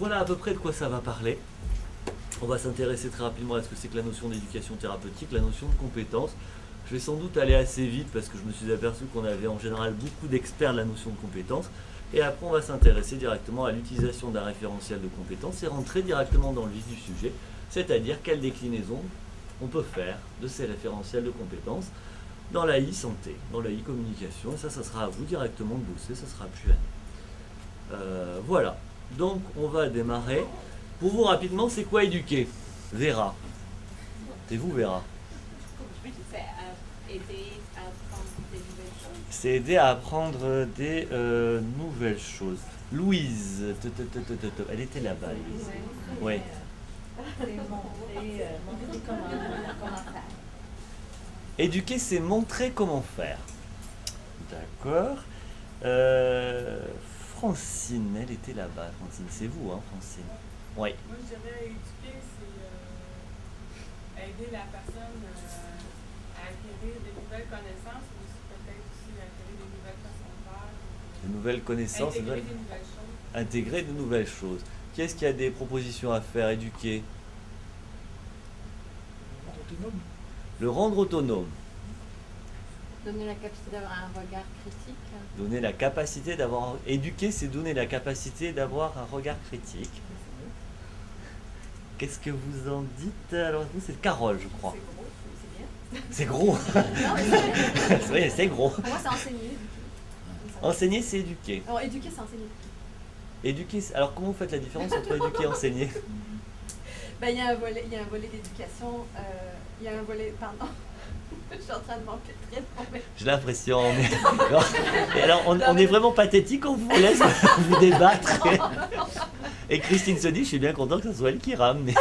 voilà à peu près de quoi ça va parler. On va s'intéresser très rapidement à ce que c'est que la notion d'éducation thérapeutique, la notion de compétence. Je vais sans doute aller assez vite parce que je me suis aperçu qu'on avait en général beaucoup d'experts de la notion de compétence. Et après, on va s'intéresser directement à l'utilisation d'un référentiel de compétences et rentrer directement dans le vif du sujet, c'est-à-dire quelle déclinaison on peut faire de ces référentiels de compétences dans la e-santé, dans la e-communication. Et ça sera à vous directement de bosser, ça sera plus à nous. Voilà, donc on va démarrer. Pour vous rapidement, c'est quoi éduquer? Vera. C'est vous, Vera? C'est aider à apprendre des nouvelles choses. Louise, elle était là-bas, Louise. Oui. C'est montrer comment faire. Éduquer, c'est montrer comment faire. D'accord. Francine, elle était là-bas. Francine, c'est vous, hein, Francine? Oui. Moi, je dirais éduquer, c'est aider la personne à acquérir des nouvelles connaissances, mais peut-être aussi acquérir des nouvelles façons de faire. De nouvelles connaissances, intégrer des nouvelles choses. Intégrer de nouvelles choses. Qui est-ce qui a des propositions à faire? Éduquer? Autonome. Le rendre autonome. Donner la capacité d'avoir un regard critique. Donner la capacité d'avoir... Éduquer, c'est donner la capacité d'avoir un regard critique. Qu'est-ce que vous en dites? Alors, vous, c'est Carole, je crois. C'est gros, c'est bien. C'est gros. Non, mais c'est Oui, c'est gros. Pour moi, c'est enseigner. Enseigner, c'est éduquer. Alors, éduquer, c'est enseigner. Éduquer, alors comment vous faites la différence entre éduquer et enseigner? Ben, il y a un volet d'éducation. Il y a un volet, pardon. Je suis en train de manquer très long. J'ai l'impression. Et alors, on est vraiment pathétique, on vous laisse vous débattre. Et Christine se dit, je suis bien content que ce soit elle qui rame. Mais...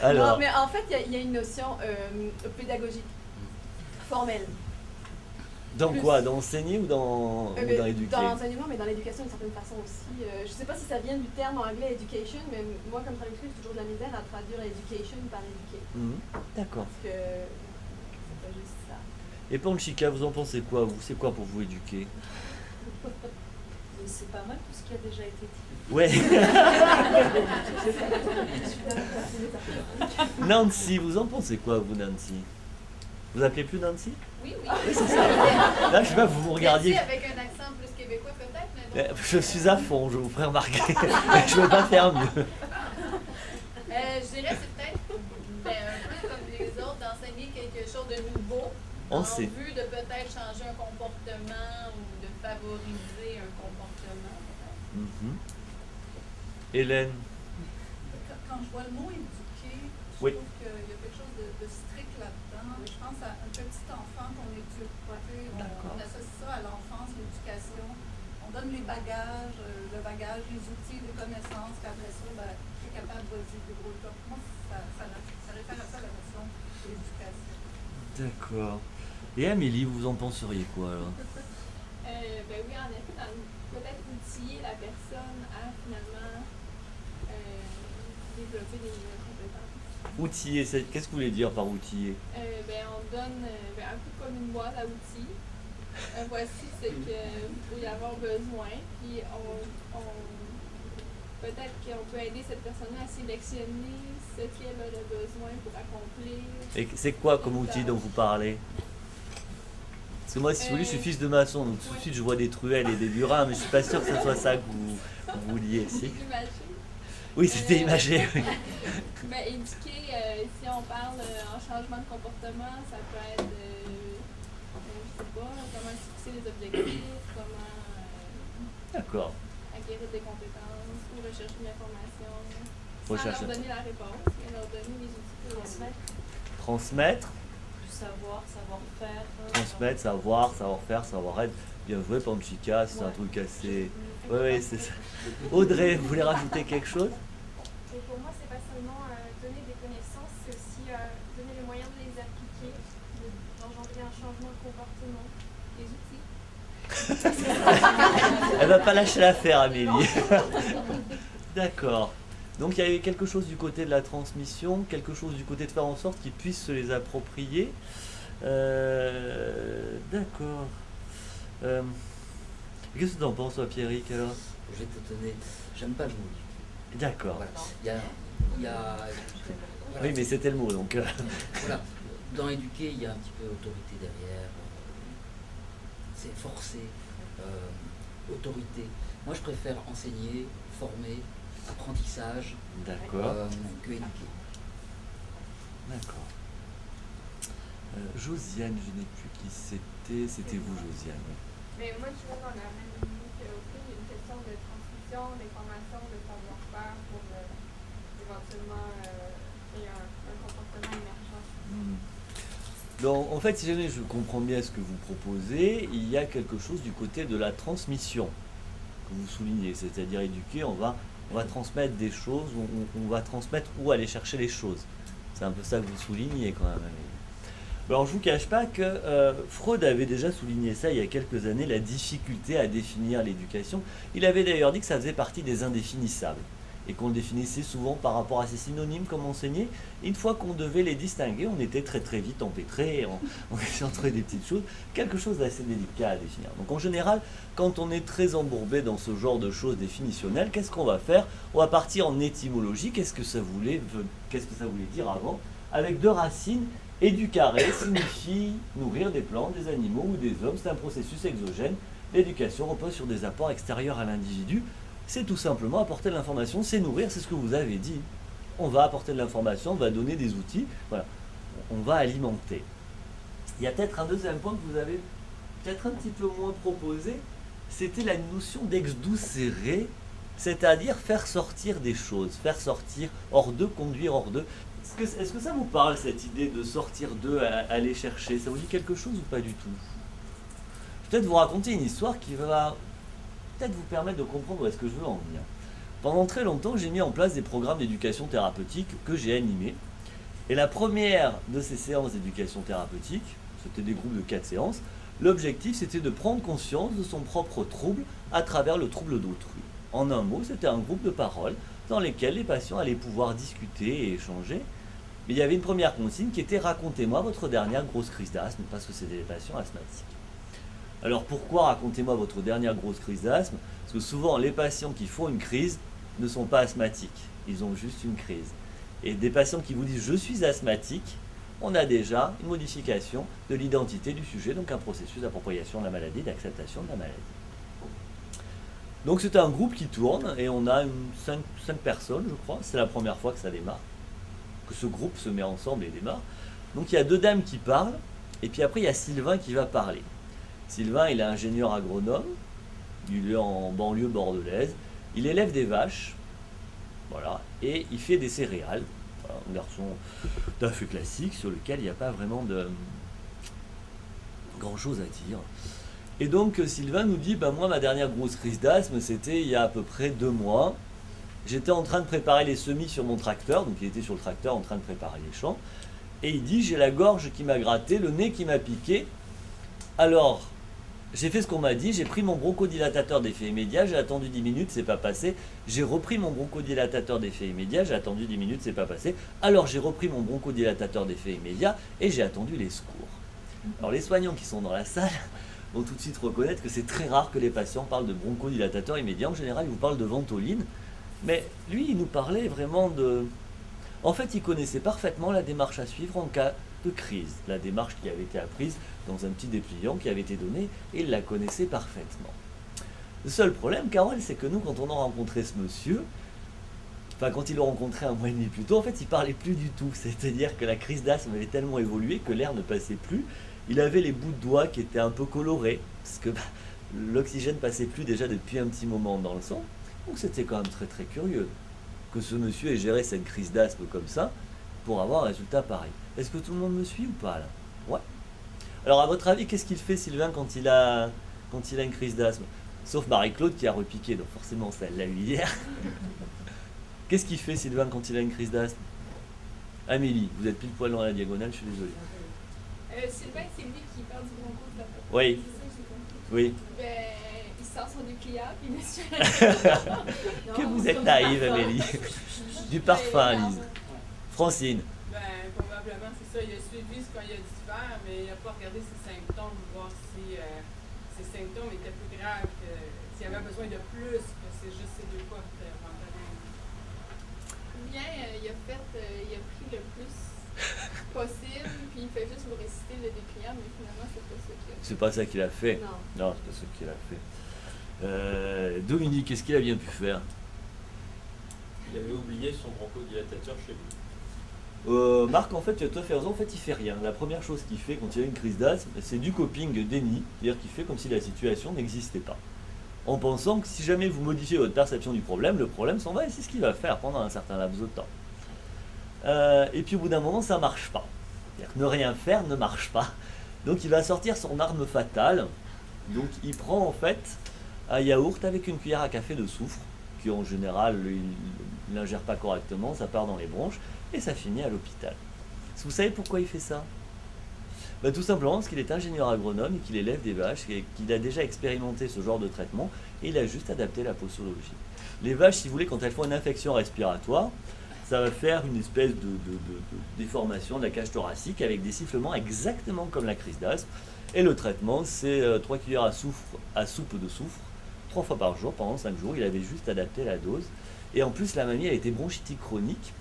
Alors, Non, mais en fait, il y a une notion pédagogique, formelle. dans plus- quoi? Dans enseigner ou dans éduquer? Dans l'enseignement, mais dans l'éducation d'une certaine façon aussi. Je ne sais pas si ça vient du terme en anglais education, mais moi, comme traductrice, j'ai toujours de la misère à traduire education par éduquer. Mhm. D'accord. Parce que c'est pas juste ça. Et Panchika, vous en pensez quoi, vous? C'est quoi pour vous éduquer? C'est pas mal tout ce qui a déjà été dit. Ouais. Nancy, vous en pensez quoi, vous, Nancy? Vous appelez plus Nancy? Oui, oui. Oui, c'est ça. Là, je sais pas, vous me regardiez. Merci, avec un accent plus québécois peut-être, mais bon. Je suis à fond, je vous ferai remarquer. Je ne veux pas faire mieux. Je dirais c'est peut-être un peu comme les autres, d'enseigner quelque chose de nouveau en sait. vue de peut-être changer un comportement ou de favoriser un comportement. Mhm. Hélène? Quand je vois le mot éduquer, je Oui. trouve qu'il y a quelque chose de strict là-dedans. Je pense à un petit enfant qu'on éduque. On associe ça à l'enfance, l'éducation. On donne les bagages, le bagage, les outils, les connaissances, puis après ça, ben, tu es capable de se débrouiller. Pour moi, ça réfère à ça la notion d'éducation. D'accord. Et Amélie, vous en penseriez quoi, alors? Ben oui, en effet, peut-être outiller la personne à finalement développer des nouvelles compétences. Outiller, qu'est-ce que vous voulez dire par outiller? Ben, on donne un peu comme une boîte à outils. Voici ce qu'il peut y avoir besoin, puis peut-être qu'on peut aider cette personne-là à sélectionner ce qu'elle aurait besoin pour accomplir. Et c'est quoi comme outil dont vous parlez? Parce que moi, si vous voulez, je suis fils de maçon, donc tout de suite je vois des truelles et des burins, mais je suis pas sûr que ce soit ça que vous vouliez. Si. Imaginer. Oui, c'était imagé. Oui. Ben, éduquer, si on parle en changement de comportement, ça peut être, je sais pas, comment se fixer les objectifs, comment D'accord. acquérir des compétences ou rechercher de l'information. Sans Rechercher. leur donner la réponse, mais leur donner les outils pour Transmettre. Transmettre, Plus savoir, savoir-faire. transmettre, savoir, savoir-faire, savoir-être. Bien joué, Panchika, c'est un truc assez... Oui, oui, c'est ça. Audrey, vous voulez rajouter quelque chose? Et pour moi, c'est pas seulement donner des connaissances, c'est aussi donner les moyens de les appliquer, d'engendrer un changement de comportement. les outils. Elle va pas lâcher l'affaire, Amélie. D'accord. Donc il y a quelque chose du côté de la transmission, quelque chose du côté de faire en sorte qu'ils puissent se les approprier. D'accord. Qu'est-ce que tu en penses, toi, Pierrick, alors? Je vais te donner. J'aime pas le mot. D'accord. Voilà. Il y a voilà. Oui, mais c'était le mot, donc... Voilà. Dans éduquer, il y a un petit peu autorité derrière. C'est forcé. Autorité. Moi, je préfère enseigner, former, apprentissage D'accord. que éduquer. D'accord. Josiane, je n'ai plus qui c'était. C'était vous, Josiane. Oui. Mais moi, je suis dans la même ligne que Audrey. Il y a une question de transmission, d'information, de savoir-faire pour éventuellement créer un comportement émergent. Donc, en fait, si jamais je comprends bien ce que vous proposez, il y a quelque chose du côté de la transmission que vous soulignez, c'est-à-dire éduquer, on va transmettre des choses, on va transmettre où aller chercher les choses. C'est un peu ça que vous soulignez quand même. Alors, je ne vous cache pas que Freud avait déjà souligné ça il y a quelques années, la difficulté à définir l'éducation. Il avait d'ailleurs dit que ça faisait partie des indéfinissables et qu'on le définissait souvent par rapport à ses synonymes comme enseigné. Une fois qu'on devait les distinguer, on était très très vite empêtré, on essayait de trouver des petites choses, quelque chose d'assez délicat à définir. Donc en général, quand on est très embourbé dans ce genre de choses définitionnelles, qu'est-ce qu'on va faire? On va partir en étymologie, qu'est-ce que ça voulait dire avant? Avec deux racines. Éducare signifie nourrir des plantes, des animaux ou des hommes. C'est un processus exogène. L'éducation repose sur des apports extérieurs à l'individu. C'est tout simplement apporter de l'information, c'est nourrir, c'est ce que vous avez dit. On va apporter de l'information, on va donner des outils, voilà. On va alimenter. Il y a peut-être un deuxième point que vous avez peut-être un petit peu moins proposé, c'était la notion d'exducere, c'est-à-dire faire sortir des choses, faire sortir hors d'eux, conduire hors d'eux. Est-ce que ça vous parle, cette idée de sortir d'eux, aller chercher? Ça vous dit quelque chose ou pas du tout? Je vais peut-être vous raconter une histoire qui va peut-être vous permettre de comprendre où est-ce que je veux en venir. Pendant très longtemps, j'ai mis en place des programmes d'éducation thérapeutique que j'ai animés. Et la première de ces séances d'éducation thérapeutique, c'était des groupes de 4 séances, l'objectif c'était de prendre conscience de son propre trouble à travers le trouble d'autrui. En un mot, c'était un groupe de paroles dans lesquels les patients allaient pouvoir discuter et échanger. Mais il y avait une première consigne qui était « Racontez-moi votre dernière grosse crise d'asthme » parce que c'était des patients asthmatiques. Alors pourquoi racontez-moi votre dernière grosse crise d'asthme? Parce que souvent les patients qui font une crise ne sont pas asthmatiques, ils ont juste une crise. Et des patients qui vous disent « je suis asthmatique », on a déjà une modification de l'identité du sujet, donc un processus d'appropriation de la maladie, d'acceptation de la maladie. Donc c'est un groupe qui tourne et on a 5 personnes, je crois. C'est la première fois que ça démarre, que ce groupe se met ensemble et démarre. Donc il y a 2 dames qui parlent et puis après il y a Sylvain qui va parler. Sylvain, il est ingénieur agronome, il est en banlieue bordelaise, il élève des vaches, voilà, et il fait des céréales. Voilà, un garçon tout à fait classique sur lequel il n'y a pas vraiment de grand chose à dire. Et donc Sylvain nous dit, moi ma dernière grosse crise d'asthme c'était il y a à peu près 2 mois. J'étais en train de préparer les semis sur mon tracteur, donc il était sur le tracteur en train de préparer les champs. Et il dit, j'ai la gorge qui m'a gratté, le nez qui m'a piqué. Alors, j'ai fait ce qu'on m'a dit, j'ai pris mon bronchodilatateur d'effet immédiat, j'ai attendu 10 minutes, c'est pas passé. J'ai repris mon bronchodilatateur d'effet immédiat, j'ai attendu 10 minutes, c'est pas passé. Alors j'ai repris mon bronchodilatateur d'effet immédiat et j'ai attendu les secours. Alors les soignants qui sont dans la salle vont tout de suite reconnaître que c'est très rare que les patients parlent de bronchodilatateur immédiat. En général, ils vous parlent de ventoline. Mais lui, il nous parlait vraiment de... En fait, il connaissait parfaitement la démarche à suivre en cas de crise. La démarche qui avait été apprise dans un petit dépliant qui avait été donné, et il la connaissait parfaitement. Le seul problème, Carole, c'est que nous, quand on a rencontré ce monsieur, quand il l'a rencontré 1 mois et demi plus tôt, en fait, il parlait plus du tout. C'est-à-dire que la crise d'asthme avait tellement évolué que l'air ne passait plus. Il avait les bouts de doigts qui étaient un peu colorés, parce que l'oxygène passait plus déjà depuis un petit moment dans le sang. Donc c'était quand même très très curieux que ce monsieur ait géré cette crise d'asthme comme ça pour avoir un résultat pareil. Est-ce que tout le monde me suit ou pas là? Ouais. Alors à votre avis, qu'est-ce qu'il fait Sylvain quand il a une crise d'asthme? Sauf Marie-Claude qui a repiqué, donc forcément ça l'a eu hier. Qu'est-ce qu'il fait Sylvain quand il a une crise d'asthme? Amélie, vous êtes pile poil dans la diagonale, je suis désolé. Sylvain, c'est lui qui parle du bronco de la porte. Oui. Oui. Il sort son nucléaire, puis monsieur. Que vous êtes naïve, Amélie. Du parfum, Lise. Francine. Probablement, c'est ça. Il a suivi ce qu'on lui a dit de faire, mais il n'a pas regardé ses symptômes, voir si ces symptômes étaient plus graves, que s'il y avait besoin de plus, que c'est juste ces 2 portes éventuellement. Bien, il a pris le plus possible, puis il fait juste vous réciter le dépliant, mais finalement, c'est pas ça qu'il a fait. C'est pas ça qu'il a fait. Non. Non, c'est pas ça qu'il a fait. Dominique, qu'est-ce qu'il a bien pu faire? Il avait oublié son bronchodilatateur chez lui. Marc, en fait, tu as tout à fait raison, en fait, il fait rien. La première chose qu'il fait quand il y a une crise d'asthme, c'est du coping déni, c'est-à-dire qu'il fait comme si la situation n'existait pas. En pensant que si jamais vous modifiez votre perception du problème, le problème s'en va et c'est ce qu'il va faire pendant un certain laps de temps. Et puis au bout d'un moment, ça ne marche pas. C'est-à-dire que ne rien faire ne marche pas. Donc il va sortir son arme fatale. Donc il prend en fait un yaourt avec une cuillère à café de soufre, qui en général, il n'ingère pas correctement, ça part dans les bronches, et ça finit à l'hôpital. Vous savez pourquoi il fait ça? Tout simplement parce qu'il est ingénieur agronome et qu'il élève des vaches et qu'il a déjà expérimenté ce genre de traitement et il a juste adapté la posologie. Les vaches, si vous voulez, quand elles font une infection respiratoire, ça va faire une espèce de déformation de la cage thoracique avec des sifflements exactement comme la crise d'asthme. Et le traitement, c'est 3 cuillères à soupe de soufre, 3 fois par jour pendant 5 jours. Il avait juste adapté la dose. Et en plus, la mamie, elle était bronchitique chronique.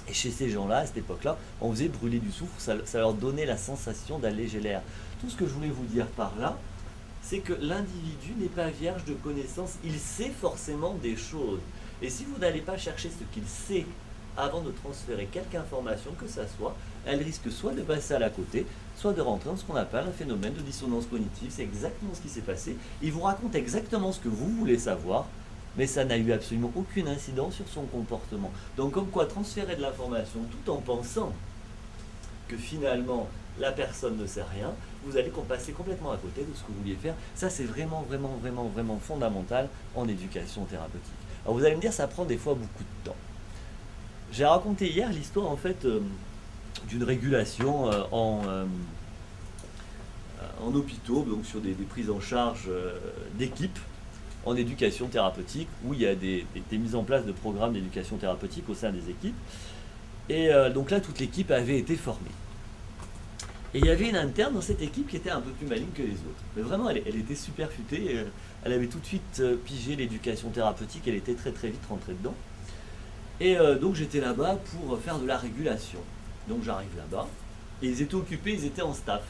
Et chez ces gens-là, à cette époque-là, on faisait brûler du soufre, ça leur donnait la sensation d'alléger l'air. Tout ce que je voulais vous dire par là, c'est que l'individu n'est pas vierge de connaissances, il sait forcément des choses. Et si vous n'allez pas chercher ce qu'il sait avant de transférer quelque information que ça soit, elle risque soit de passer à la côté, soit de rentrer dans ce qu'on appelle un phénomène de dissonance cognitive. C'est exactement ce qui s'est passé. Il vous raconte exactement ce que vous voulez savoir, mais ça n'a eu absolument aucune incidence sur son comportement. Donc comme quoi transférer de l'information tout en pensant que finalement la personne ne sait rien, vous allez passer complètement à côté de ce que vous vouliez faire. Ça c'est vraiment fondamental en éducation thérapeutique. Alors vous allez me dire, ça prend des fois beaucoup de temps. J'ai raconté hier l'histoire en fait d'une régulation en hôpitaux, donc sur des prises en charge d'équipes en éducation thérapeutique, où il y a des mises en place de programmes d'éducation thérapeutique au sein des équipes. Et donc là, toute l'équipe avait été formée. Et il y avait une interne dans cette équipe qui était un peu plus maligne que les autres. Mais vraiment, elle était super futée. Elle avait tout de suite pigé l'éducation thérapeutique. Elle était très vite rentrée dedans. Et donc j'étais là-bas pour faire de la régulation. Donc j'arrive là-bas. Et ils étaient occupés, ils étaient en staff.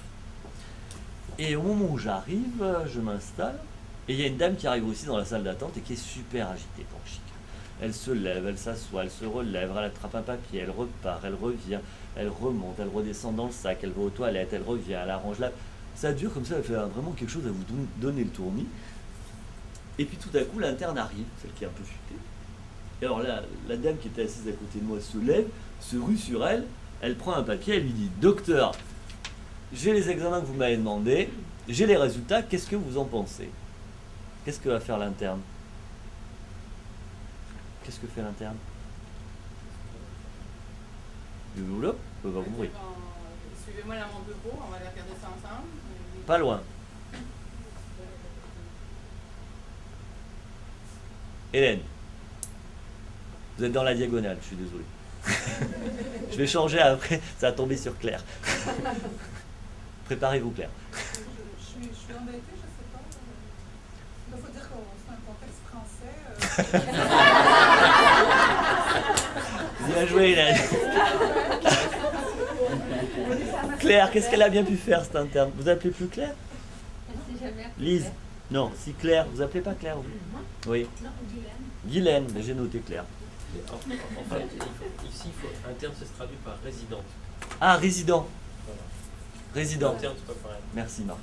Et au moment où j'arrive, je m'installe. Et il y a une dame qui arrive aussi dans la salle d'attente et qui est super agitée, bronchique. Elle se lève, elle s'assoit, elle se relève, elle attrape un papier, elle repart, elle revient, elle remonte, elle redescend dans le sac, elle va aux toilettes, elle revient, elle arrange la... Ça dure comme ça, elle fait vraiment quelque chose à vous donner le tournis. Et puis tout à coup, l'interne arrive, celle qui est un peu futée. Et alors là, la dame qui était assise à côté de moi se lève, se rue sur elle, elle prend un papier, elle lui dit « Docteur, j'ai les examens que vous m'avez demandé, j'ai les résultats, qu'est-ce que vous en pensez ?» Qu'est-ce que va faire l'interne? Qu'est-ce que fait l'interne? Du boulot? On va ouvrir. Suivez-moi dans mon bureau, on va aller regarder ça ensemble. Pas loin. Hélène, vous êtes dans la diagonale, je suis désolé. Je vais changer après, ça va tomber sur Claire. Préparez-vous, Claire. Je suis embêtée, je sais pas. Il faut dire qu'on c'est un contexte français. Bien joué, Hélène. Claire, qu'est-ce qu'elle a bien pu faire, cette interne? Vous appelez plus Claire? Lise? Non, si Claire. Vous appelez pas Claire? Oui. Non, Guylaine. Guylaine, mais j'ai noté Claire. En fait, ici, interne, ça se traduit par résidente. Ah, résident. Voilà. Résident. Interne, c'est pas pareil. Merci, Marc.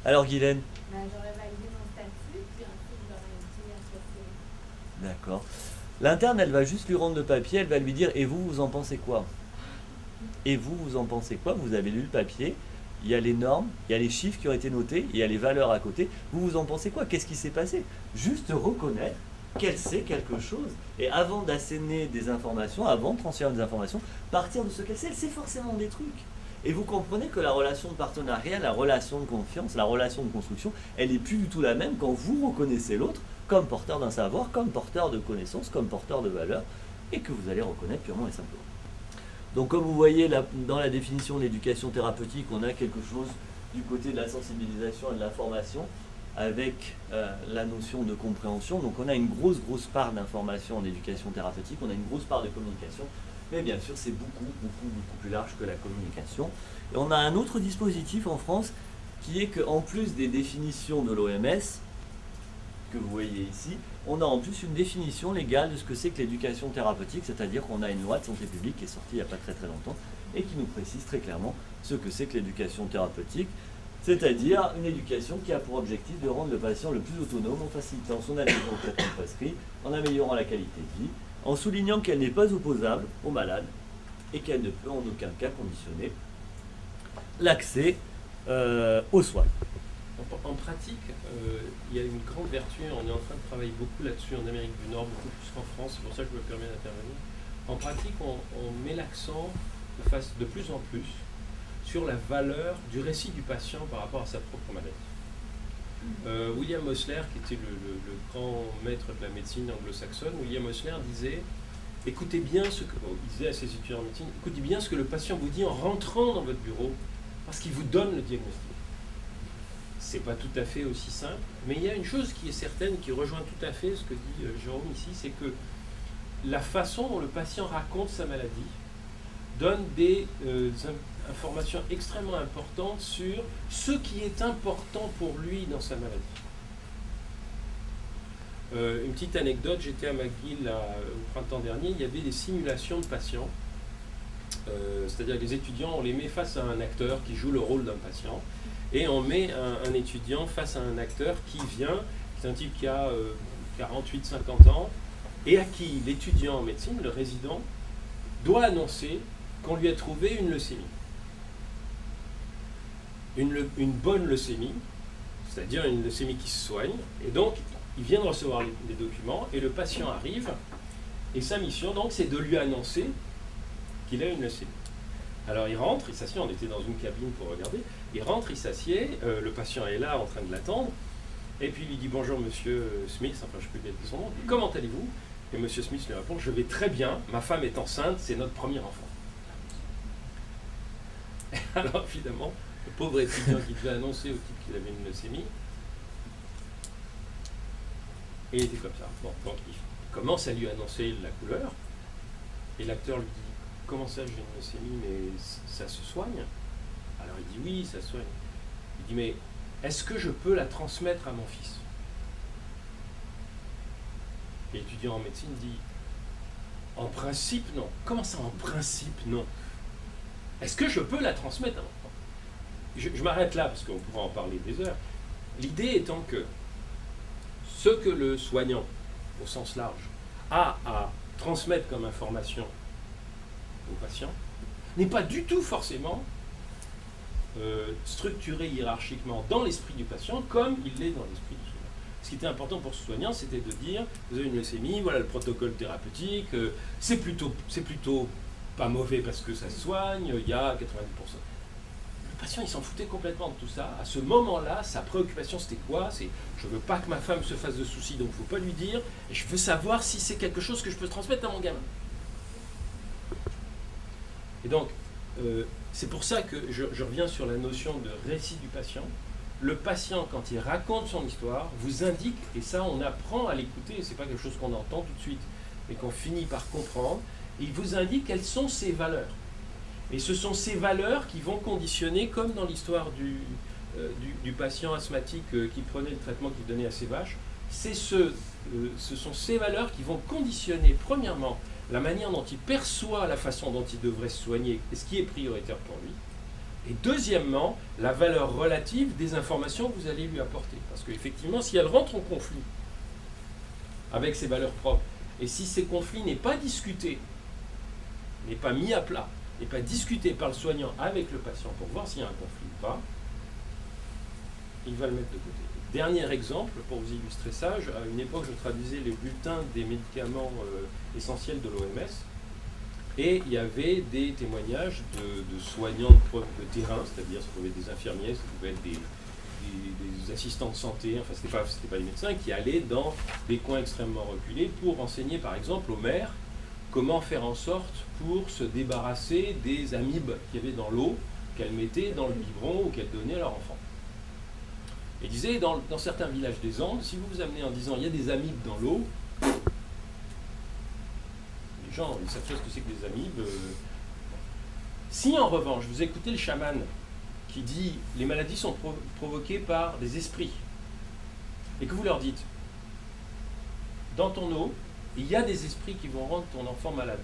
Alors, Guylaine? J'aurais validé mon statut, puis ensuite j'aurais dit associé. D'accord. L'interne, elle va juste lui rendre le papier, elle va lui dire « Et vous, vous en pensez quoi ?» Et vous, vous en pensez quoi? Vous avez lu le papier, il y a les normes, il y a les chiffres qui ont été notés, il y a les valeurs à côté. Vous, vous en pensez quoi? Qu'est-ce qui s'est passé? Juste reconnaître qu'elle sait quelque chose. Et avant d'asséner des informations, avant de transférer des informations, partir de ce qu'elle sait, elle sait forcément des trucs. Et vous comprenez que la relation de partenariat, la relation de confiance, la relation de construction, elle n'est plus du tout la même quand vous reconnaissez l'autre comme porteur d'un savoir, comme porteur de connaissances, comme porteur de valeurs, et que vous allez reconnaître purement et simplement. Donc comme vous voyez là, dans la définition de l'éducation thérapeutique, on a quelque chose du côté de la sensibilisation et de la formation avec la notion de compréhension. Donc on a une grosse part d'information en éducation thérapeutique, on a une grosse part de communication, mais bien sûr c'est beaucoup plus large que la communication. Et on a un autre dispositif en France qui est qu'en plus des définitions de l'OMS, que vous voyez ici, on a en plus une définition légale de ce que c'est que l'éducation thérapeutique, c'est-à-dire qu'on a une loi de santé publique qui est sortie il n'y a pas très longtemps et qui nous précise très clairement ce que c'est que l'éducation thérapeutique, c'est-à-dire une éducation qui a pour objectif de rendre le patient le plus autonome en facilitant son adhésion au traitement prescrit, en améliorant la qualité de vie, en soulignant qu'elle n'est pas opposable aux malades et qu'elle ne peut en aucun cas conditionner l'accès aux soins. En pratique, il y a une grande vertu, on est en train de travailler beaucoup là-dessus en Amérique du Nord, beaucoup plus qu'en France, c'est pour ça que je me permets d'intervenir. En pratique, on met l'accent de plus en plus sur la valeur du récit du patient par rapport à sa propre maladie. William Osler, qui était le grand maître de la médecine anglo-saxonne, William Osler disait « Écoutez bien ce que... » il disait à ses étudiants en médecine, « Écoutez bien ce que le patient vous dit en rentrant dans votre bureau, parce qu'il vous donne le diagnostic. » C'est pas tout à fait aussi simple, mais il y a une chose qui est certaine, qui rejoint tout à fait ce que dit Jérôme ici, c'est que la façon dont le patient raconte sa maladie donne des informations extrêmement importantes sur ce qui est important pour lui dans sa maladie. Une petite anecdote, j'étais à McGill au printemps dernier, il y avait des simulations de patients, c'est-à-dire que les étudiants, on les met face à un acteur qui joue le rôle d'un patient, et on met un étudiant face à un acteur qui vient, c'est un type qui a 48-50 ans, et à qui l'étudiant en médecine, le résident, doit annoncer qu'on lui a trouvé une leucémie. Une bonne leucémie, c'est-à-dire une leucémie qui se soigne, et donc il vient de recevoir les documents, et le patient arrive, et sa mission, donc, c'est de lui annoncer qu'il a une leucémie. Alors il rentre, il s'assied, on était dans une cabine pour regarder, il rentre, il s'assied, le patient est là en train de l'attendre, et puis il lui dit « Bonjour monsieur Smith », enfin je peux lui dire son nom, « Comment allez-vous » Et monsieur Smith lui répond « Je vais très bien, ma femme est enceinte, c'est notre premier enfant. » Alors évidemment, le pauvre étudiant qui devait annoncer au type qu'il avait une leucémie, et il était comme ça. Bon, donc il commence à lui annoncer la couleur, et l'acteur lui dit « Comment ça, j'ai une leucémie, mais ça se soigne ?» Alors il dit « Oui, ça se soigne. » Il dit « Mais est-ce que je peux la transmettre à mon fils ?» Et l'étudiant en médecine dit « En principe, non. » Comment ça, en principe, non? Est-ce que je peux la transmettre à mon fils? Je m'arrête là, parce qu'on pourra en parler des heures. L'idée étant que ce que le soignant, au sens large, a à transmettre comme information au patient, n'est pas du tout forcément structuré hiérarchiquement dans l'esprit du patient comme il l'est dans l'esprit du soignant. Ce qui était important pour ce soignant, c'était de dire, vous avez une leucémie, voilà le protocole thérapeutique, c'est plutôt pas mauvais parce que ça se soigne, il y a 90%. Le patient, il s'en foutait complètement de tout ça. À ce moment-là, sa préoccupation, c'était quoi? C'est, je veux pas que ma femme se fasse de soucis, donc il ne faut pas lui dire, et je veux savoir si c'est quelque chose que je peux transmettre à mon gamin. Et donc, c'est pour ça que je reviens sur la notion de récit du patient. Le patient, quand il raconte son histoire, vous indique, et ça on apprend à l'écouter, c'est pas quelque chose qu'on entend tout de suite, mais qu'on finit par comprendre, il vous indique quelles sont ses valeurs. Et ce sont ces valeurs qui vont conditionner, comme dans l'histoire du patient asthmatique qui prenait le traitement qu'il donnait à ses vaches, ce sont ces valeurs qui vont conditionner, premièrement, la manière dont il perçoit la façon dont il devrait se soigner et ce qui est prioritaire pour lui. Et deuxièmement, la valeur relative des informations que vous allez lui apporter. Parce qu'effectivement, si elle rentre en conflit avec ses valeurs propres, et si ces conflits n'est pas discuté, n'est pas mis à plat, n'est pas discuté par le soignant avec le patient pour voir s'il y a un conflit ou pas, il va le mettre de côté. Dernier exemple, pour vous illustrer ça, à une époque, je traduisais les bulletins des médicaments essentiels de l'OMS, et il y avait des témoignages de soignants de terrain, c'est-à-dire ça pouvait être des infirmiers, ça pouvait être des assistants de santé, enfin c'était pas des médecins, qui allaient dans des coins extrêmement reculés pour enseigner par exemple aux mères comment faire en sorte pour se débarrasser des amibes qu'il y avait dans l'eau, qu'elles mettaient dans le biberon ou qu'elles donnaient à leur enfant. Et disait, dans certains villages des Andes, si vous vous amenez en disant il y a des amibes dans l'eau, les gens, ils savent pas ce que c'est que des amibes. Si en revanche, vous écoutez le chaman qui dit les maladies sont provoquées par des esprits, et que vous leur dites, dans ton eau, il y a des esprits qui vont rendre ton enfant malade.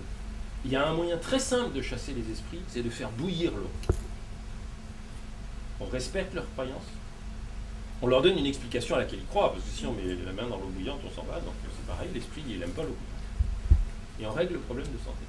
Il y a un moyen très simple de chasser les esprits, c'est de faire bouillir l'eau. On respecte leurs croyances. On leur donne une explication à laquelle ils croient, parce que si on met la main dans l'eau bouillante, on s'en va, donc c'est pareil, l'esprit, il n'aime pas l'eau bouillante. Et on règle le problème de santé.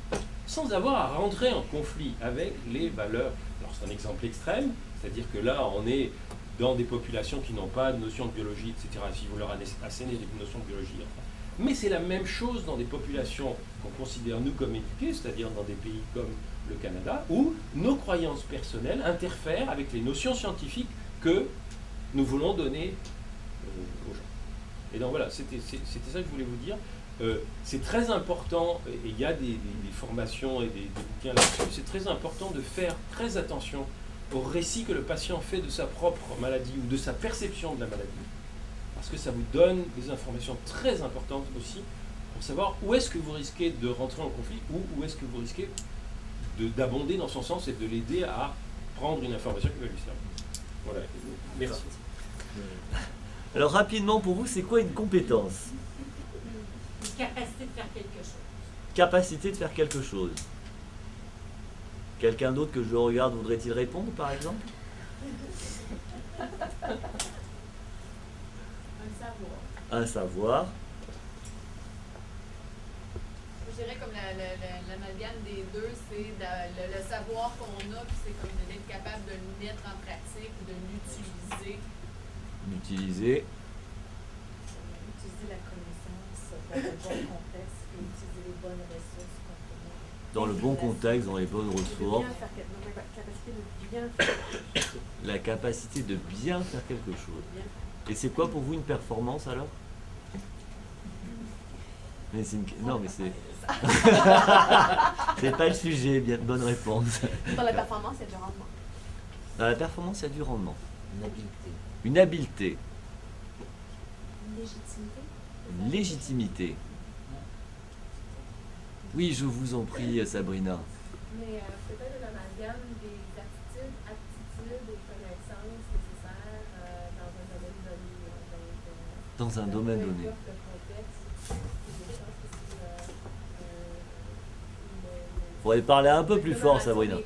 Sans avoir à rentrer en conflit avec les valeurs. Alors c'est un exemple extrême, c'est-à-dire que là, on est dans des populations qui n'ont pas de notion de biologie, etc., si vous leur assénez des notions de biologie. Enfin. Mais c'est la même chose dans des populations qu'on considère, nous, comme éduquées, c'est-à-dire dans des pays comme le Canada, où nos croyances personnelles interfèrent avec les notions scientifiques que nous voulons donner aux gens. Et donc voilà, c'était ça que je voulais vous dire. C'est très important, et il y a des formations et des bouquins là-dessus, c'est très important de faire très attention au récit que le patient fait de sa propre maladie ou de sa perception de la maladie. Parce que ça vous donne des informations très importantes aussi pour savoir où est-ce que vous risquez de rentrer en conflit ou où est-ce que vous risquez d'abonder dans son sens et de l'aider à prendre une information qui va lui servir. Voilà, merci. Alors rapidement, pour vous, c'est quoi une compétence? Une capacité de faire quelque chose. Capacité de faire quelque chose. Quelqu'un d'autre que je regarde voudrait-il répondre, par exemple? Un savoir. Je dirais comme l'amalgame des deux, c'est le savoir qu'on a, puis c'est comme d'être capable de le mettre en pratique, de l'utiliser. L'utiliser. Utiliser la connaissance dans le bon contexte et utiliser les bonnes ressources qu'on connaît. Dans le bon contexte, dans les bonnes ressources. La capacité de bien faire quelque chose. Et c'est quoi pour vous une performance alors? Mais c'est une... Non, mais c'est... c'est pas le sujet, bien, bonne réponse. Dans la performance, il y a du rendement. Dans la performance, il y a du rendement. Une habileté. Une habileté. Une légitimité. Une légitimité. Oui, je vous en prie, Sabrina. Mais peut-être un amalgame des aptitudes et connaissances nécessaires dans un domaine donné. Dans un domaine donné. Il faudrait parler un peu plus fort, Sabrina.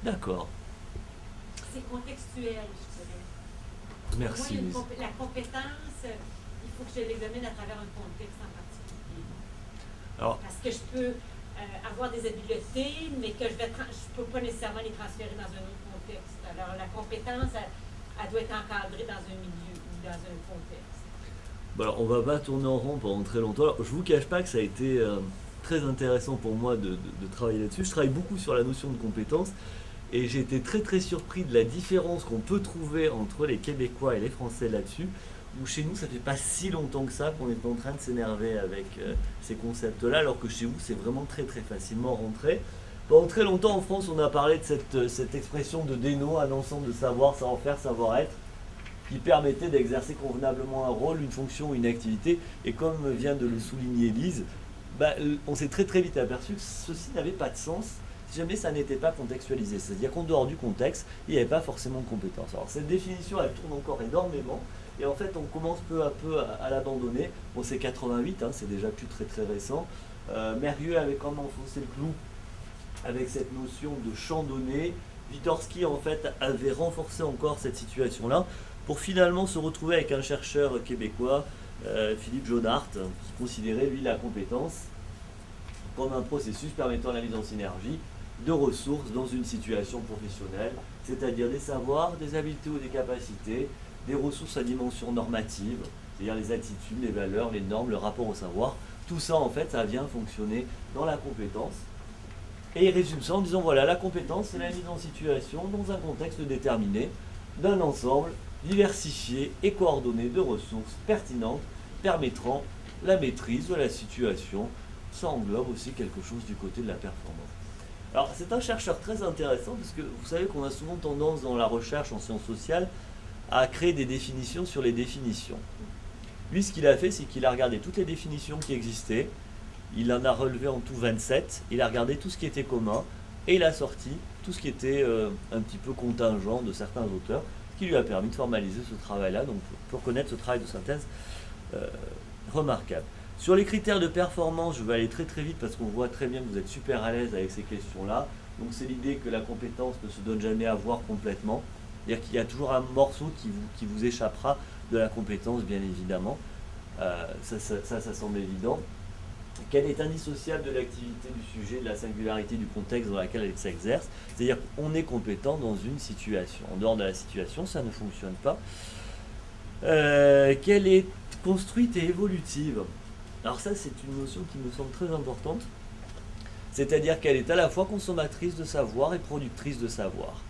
D'accord. C'est contextuel, je dirais. Merci. Moi, la compétence, il faut que je l'examine à travers un contexte en particulier. Alors, parce que je peux avoir des habiletés, mais que je ne peux pas nécessairement les transférer dans un autre contexte. Alors, la compétence, elle doit être encadrée dans un milieu ou dans un contexte. Bon, alors, on va pas tourner en rond pendant très longtemps. Alors, je vous cache pas que ça a été très intéressant pour moi de travailler là-dessus. Je travaille beaucoup sur la notion de compétence et j'ai été très très surpris de la différence qu'on peut trouver entre les Québécois et les Français là-dessus, où chez nous ça fait pas si longtemps que ça qu'on est en train de s'énerver avec ces concepts-là, alors que chez vous c'est vraiment très très facilement rentré. Pendant très longtemps en France on a parlé de cette expression de déno, un ensemble de savoir, savoir-faire, savoir-être, qui permettait d'exercer convenablement un rôle, une fonction, une activité, et comme vient de le souligner Lise, on s'est très très vite aperçu que ceci n'avait pas de sens si jamais ça n'était pas contextualisé. C'est-à-dire qu'en dehors du contexte, il n'y avait pas forcément de compétences. Alors cette définition, elle tourne encore énormément, et en fait on commence peu à peu à l'abandonner. Bon, c'est 88, hein, c'est déjà plus très très récent. Merrieux avait quand même enfoncé le clou avec cette notion de champ donné. Wygotsky en fait avait renforcé encore cette situation-là, pour finalement se retrouver avec un chercheur québécois, Philippe Jodart, qui considérait lui la compétence comme un processus permettant la mise en synergie de ressources dans une situation professionnelle, c'est-à-dire des savoirs, des habiletés ou des capacités, des ressources à dimension normative, c'est-à-dire les attitudes, les valeurs, les normes, le rapport au savoir. Tout ça en fait, ça vient fonctionner dans la compétence. Et il résume ça en disant voilà, la compétence c'est la mise en situation dans un contexte déterminé d'un ensemble diversifiée et coordonnée de ressources pertinentes permettront la maîtrise de la situation. Ça englobe aussi quelque chose du côté de la performance. Alors, c'est un chercheur très intéressant parce que vous savez qu'on a souvent tendance dans la recherche en sciences sociales à créer des définitions sur les définitions. Lui, ce qu'il a fait, c'est qu'il a regardé toutes les définitions qui existaient, il en a relevé en tout 27, il a regardé tout ce qui était commun et il a sorti tout ce qui était un petit peu contingent de certains auteurs, ce qui lui a permis de formaliser ce travail-là, donc pour connaître ce travail de synthèse remarquable. Sur les critères de performance, je vais aller très très vite parce qu'on voit très bien que vous êtes super à l'aise avec ces questions-là. Donc c'est l'idée que la compétence ne se donne jamais à voir complètement. C'est-à-dire qu'il y a toujours un morceau qui vous échappera de la compétence, bien évidemment. Ça semble évident. Qu'elle est indissociable de l'activité du sujet, de la singularité du contexte dans lequel elle s'exerce. C'est-à-dire qu'on est compétent dans une situation. En dehors de la situation, ça ne fonctionne pas. Qu'elle est construite et évolutive. Alors ça, c'est une notion qui me semble très importante. C'est-à-dire qu'elle est à la fois consommatrice de savoir et productrice de savoir.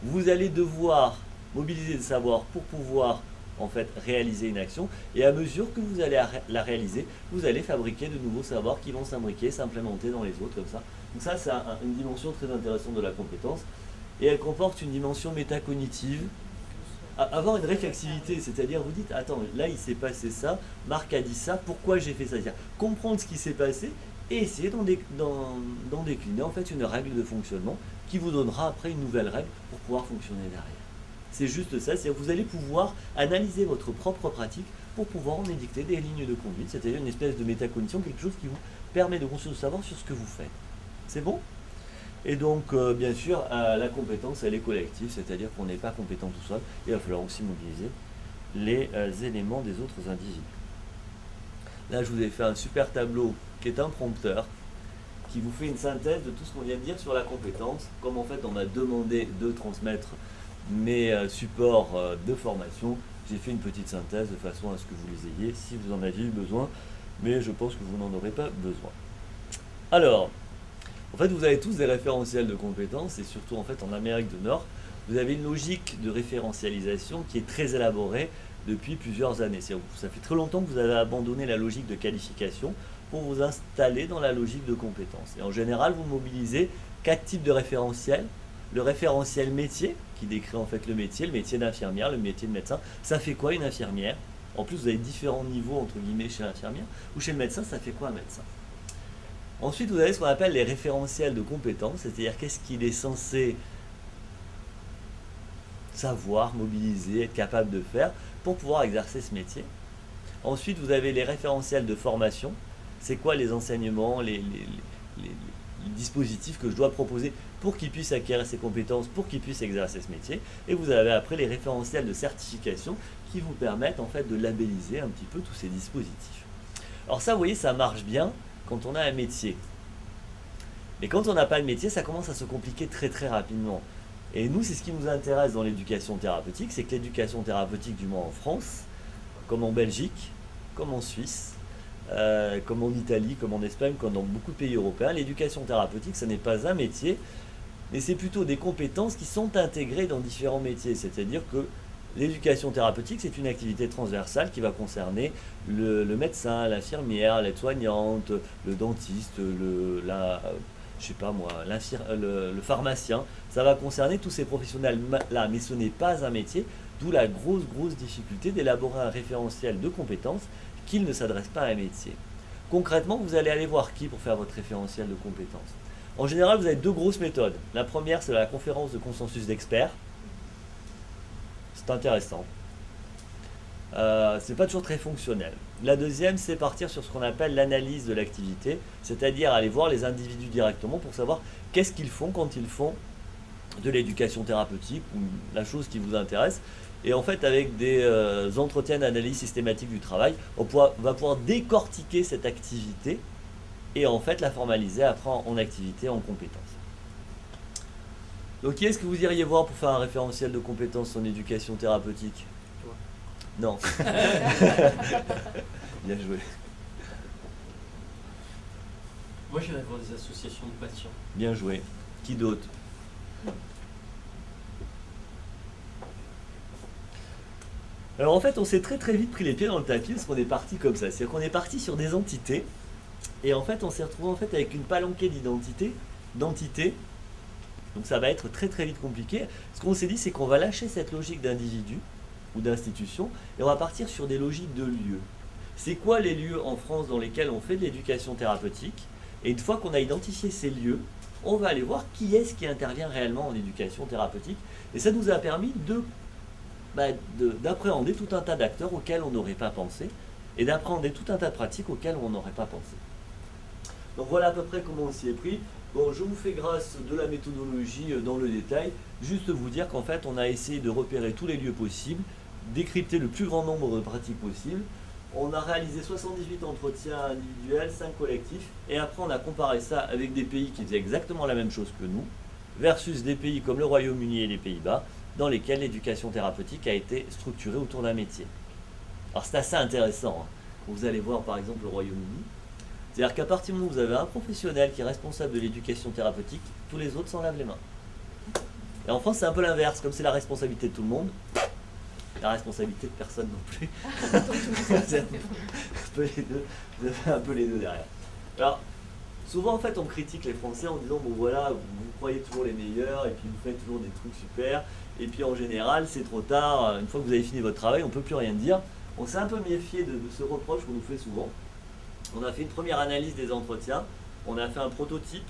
Vous allez devoir mobiliser le savoir pour pouvoir en fait réaliser une action, et à mesure que vous allez la réaliser, vous allez fabriquer de nouveaux savoirs qui vont s'imbriquer, s'implémenter dans les autres comme ça. Donc ça, c'est une dimension très intéressante de la compétence, et elle comporte une dimension métacognitive. Avoir une réflexivité, c'est-à-dire vous dites, attends, là il s'est passé ça, Marc a dit ça, pourquoi j'ai fait ça? C'est-à-dire comprendre ce qui s'est passé et essayer d'en décliner en fait une règle de fonctionnement qui vous donnera après une nouvelle règle pour pouvoir fonctionner derrière. C'est juste ça, c'est-à-dire que vous allez pouvoir analyser votre propre pratique pour pouvoir en édicter des lignes de conduite, c'est-à-dire une espèce de métacognition, quelque chose qui vous permet de construire le savoir sur ce que vous faites. C'est bon? Et donc, bien sûr, la compétence, elle est collective, c'est-à-dire qu'on n'est pas compétent tout seul, il va falloir aussi mobiliser les éléments des autres individus. Là, je vous ai fait un super tableau qui est un prompteur, qui vous fait une synthèse de tout ce qu'on vient de dire sur la compétence, comme en fait on m'a demandé de transmettre mes supports de formation, j'ai fait une petite synthèse de façon à ce que vous les ayez, si vous en aviez eu besoin, mais je pense que vous n'en aurez pas besoin. Alors, en fait, vous avez tous des référentiels de compétences, et surtout en fait en Amérique du Nord, vous avez une logique de référentialisation qui est très élaborée depuis plusieurs années. Ça fait très longtemps que vous avez abandonné la logique de qualification pour vous installer dans la logique de compétences. Et en général, vous mobilisez 4 types de référentiels. Le référentiel métier, qui décrit en fait le métier d'infirmière, le métier de médecin. Ça fait quoi une infirmière? En plus, vous avez différents niveaux entre guillemets chez l'infirmière. Ou chez le médecin, ça fait quoi un médecin? Ensuite, vous avez ce qu'on appelle les référentiels de compétences, c'est-à-dire qu'est-ce qu'il est censé savoir, mobiliser, être capable de faire pour pouvoir exercer ce métier. Ensuite, vous avez les référentiels de formation. C'est quoi les enseignements, les dispositifs que je dois proposer pour qu'ils puissent acquérir ces compétences, pour qu'ils puissent exercer ce métier. Et vous avez après les référentiels de certification qui vous permettent en fait de labelliser un petit peu tous ces dispositifs. Alors ça, vous voyez, ça marche bien quand on a un métier. Mais quand on n'a pas de métier, ça commence à se compliquer très très rapidement. Et nous, c'est ce qui nous intéresse dans l'éducation thérapeutique, c'est que l'éducation thérapeutique, du moins en France, comme en Belgique, comme en Suisse, comme en Italie, comme en Espagne, comme dans beaucoup de pays européens, l'éducation thérapeutique, ce n'est pas un métier, mais c'est plutôt des compétences qui sont intégrées dans différents métiers. C'est-à-dire que l'éducation thérapeutique, c'est une activité transversale qui va concerner le médecin, l'infirmière, l'aide-soignante, le dentiste, le pharmacien. Ça va concerner tous ces professionnels-là, mais ce n'est pas un métier, d'où la grosse difficulté d'élaborer un référentiel de compétences qui ne s'adresse pas à un métier. Concrètement, vous allez aller voir qui pour faire votre référentiel de compétences? En général, vous avez 2 grosses méthodes. La première, c'est la conférence de consensus d'experts. C'est intéressant. C'est pas toujours très fonctionnel. La deuxième, c'est partir sur ce qu'on appelle l'analyse de l'activité, c'est-à-dire aller voir les individus directement pour savoir qu'est-ce qu'ils font quand ils font de l'éducation thérapeutique ou la chose qui vous intéresse. Et en fait, avec des entretiens d'analyse systématique du travail, on va pouvoir décortiquer cette activité et en fait la formaliser après en activité, en compétences. Donc qui est-ce que vous iriez voir pour faire un référentiel de compétences en éducation thérapeutique? Toi. Non. Bien joué. Moi, j'irais voir des associations de patients. Bien joué. Qui d'autre? Alors en fait, on s'est très vite pris les pieds dans le tapis parce qu'on est parti comme ça. C'est-à-dire qu'on est parti sur des entités et en fait, on s'est retrouvé en fait avec une palanquée d'entités. Donc ça va être très vite compliqué. Ce qu'on s'est dit, c'est qu'on va lâcher cette logique d'individu ou d'institution et on va partir sur des logiques de lieux. C'est quoi les lieux en France dans lesquels on fait de l'éducation thérapeutique? Et une fois qu'on a identifié ces lieux, on va aller voir qui est-ce qui intervient réellement en éducation thérapeutique. Et ça nous a permis d'appréhender tout un tas d'acteurs auxquels on n'aurait pas pensé et d'appréhender tout un tas de pratiques auxquelles on n'aurait pas pensé. Donc voilà à peu près comment on s'y est pris. Bon, je vous fais grâce de la méthodologie dans le détail, juste vous dire qu'en fait on a essayé de repérer tous les lieux possibles, décrypter le plus grand nombre de pratiques possibles. On a réalisé 78 entretiens individuels, 5 collectifs, et après on a comparé ça avec des pays qui faisaient exactement la même chose que nous, versus des pays comme le Royaume-Uni et les Pays-Bas, dans lesquels l'éducation thérapeutique a été structurée autour d'un métier. Alors c'est assez intéressant, hein. Vous allez voir par exemple le Royaume-Uni, c'est-à-dire qu'à partir du moment où vous avez un professionnel qui est responsable de l'éducation thérapeutique, tous les autres s'en lavent les mains. Et en France c'est un peu l'inverse, comme c'est la responsabilité de tout le monde, la responsabilité de personne non plus. C'est un peu les deux derrière. Alors, souvent en fait on critique les Français en disant bon voilà, vous croyez toujours les meilleurs et puis vous faites toujours des trucs super et puis en général c'est trop tard, une fois que vous avez fini votre travail on ne peut plus rien dire. On s'est un peu méfié de ce reproche qu'on nous fait souvent. On a fait une première analyse des entretiens, on a fait un prototype,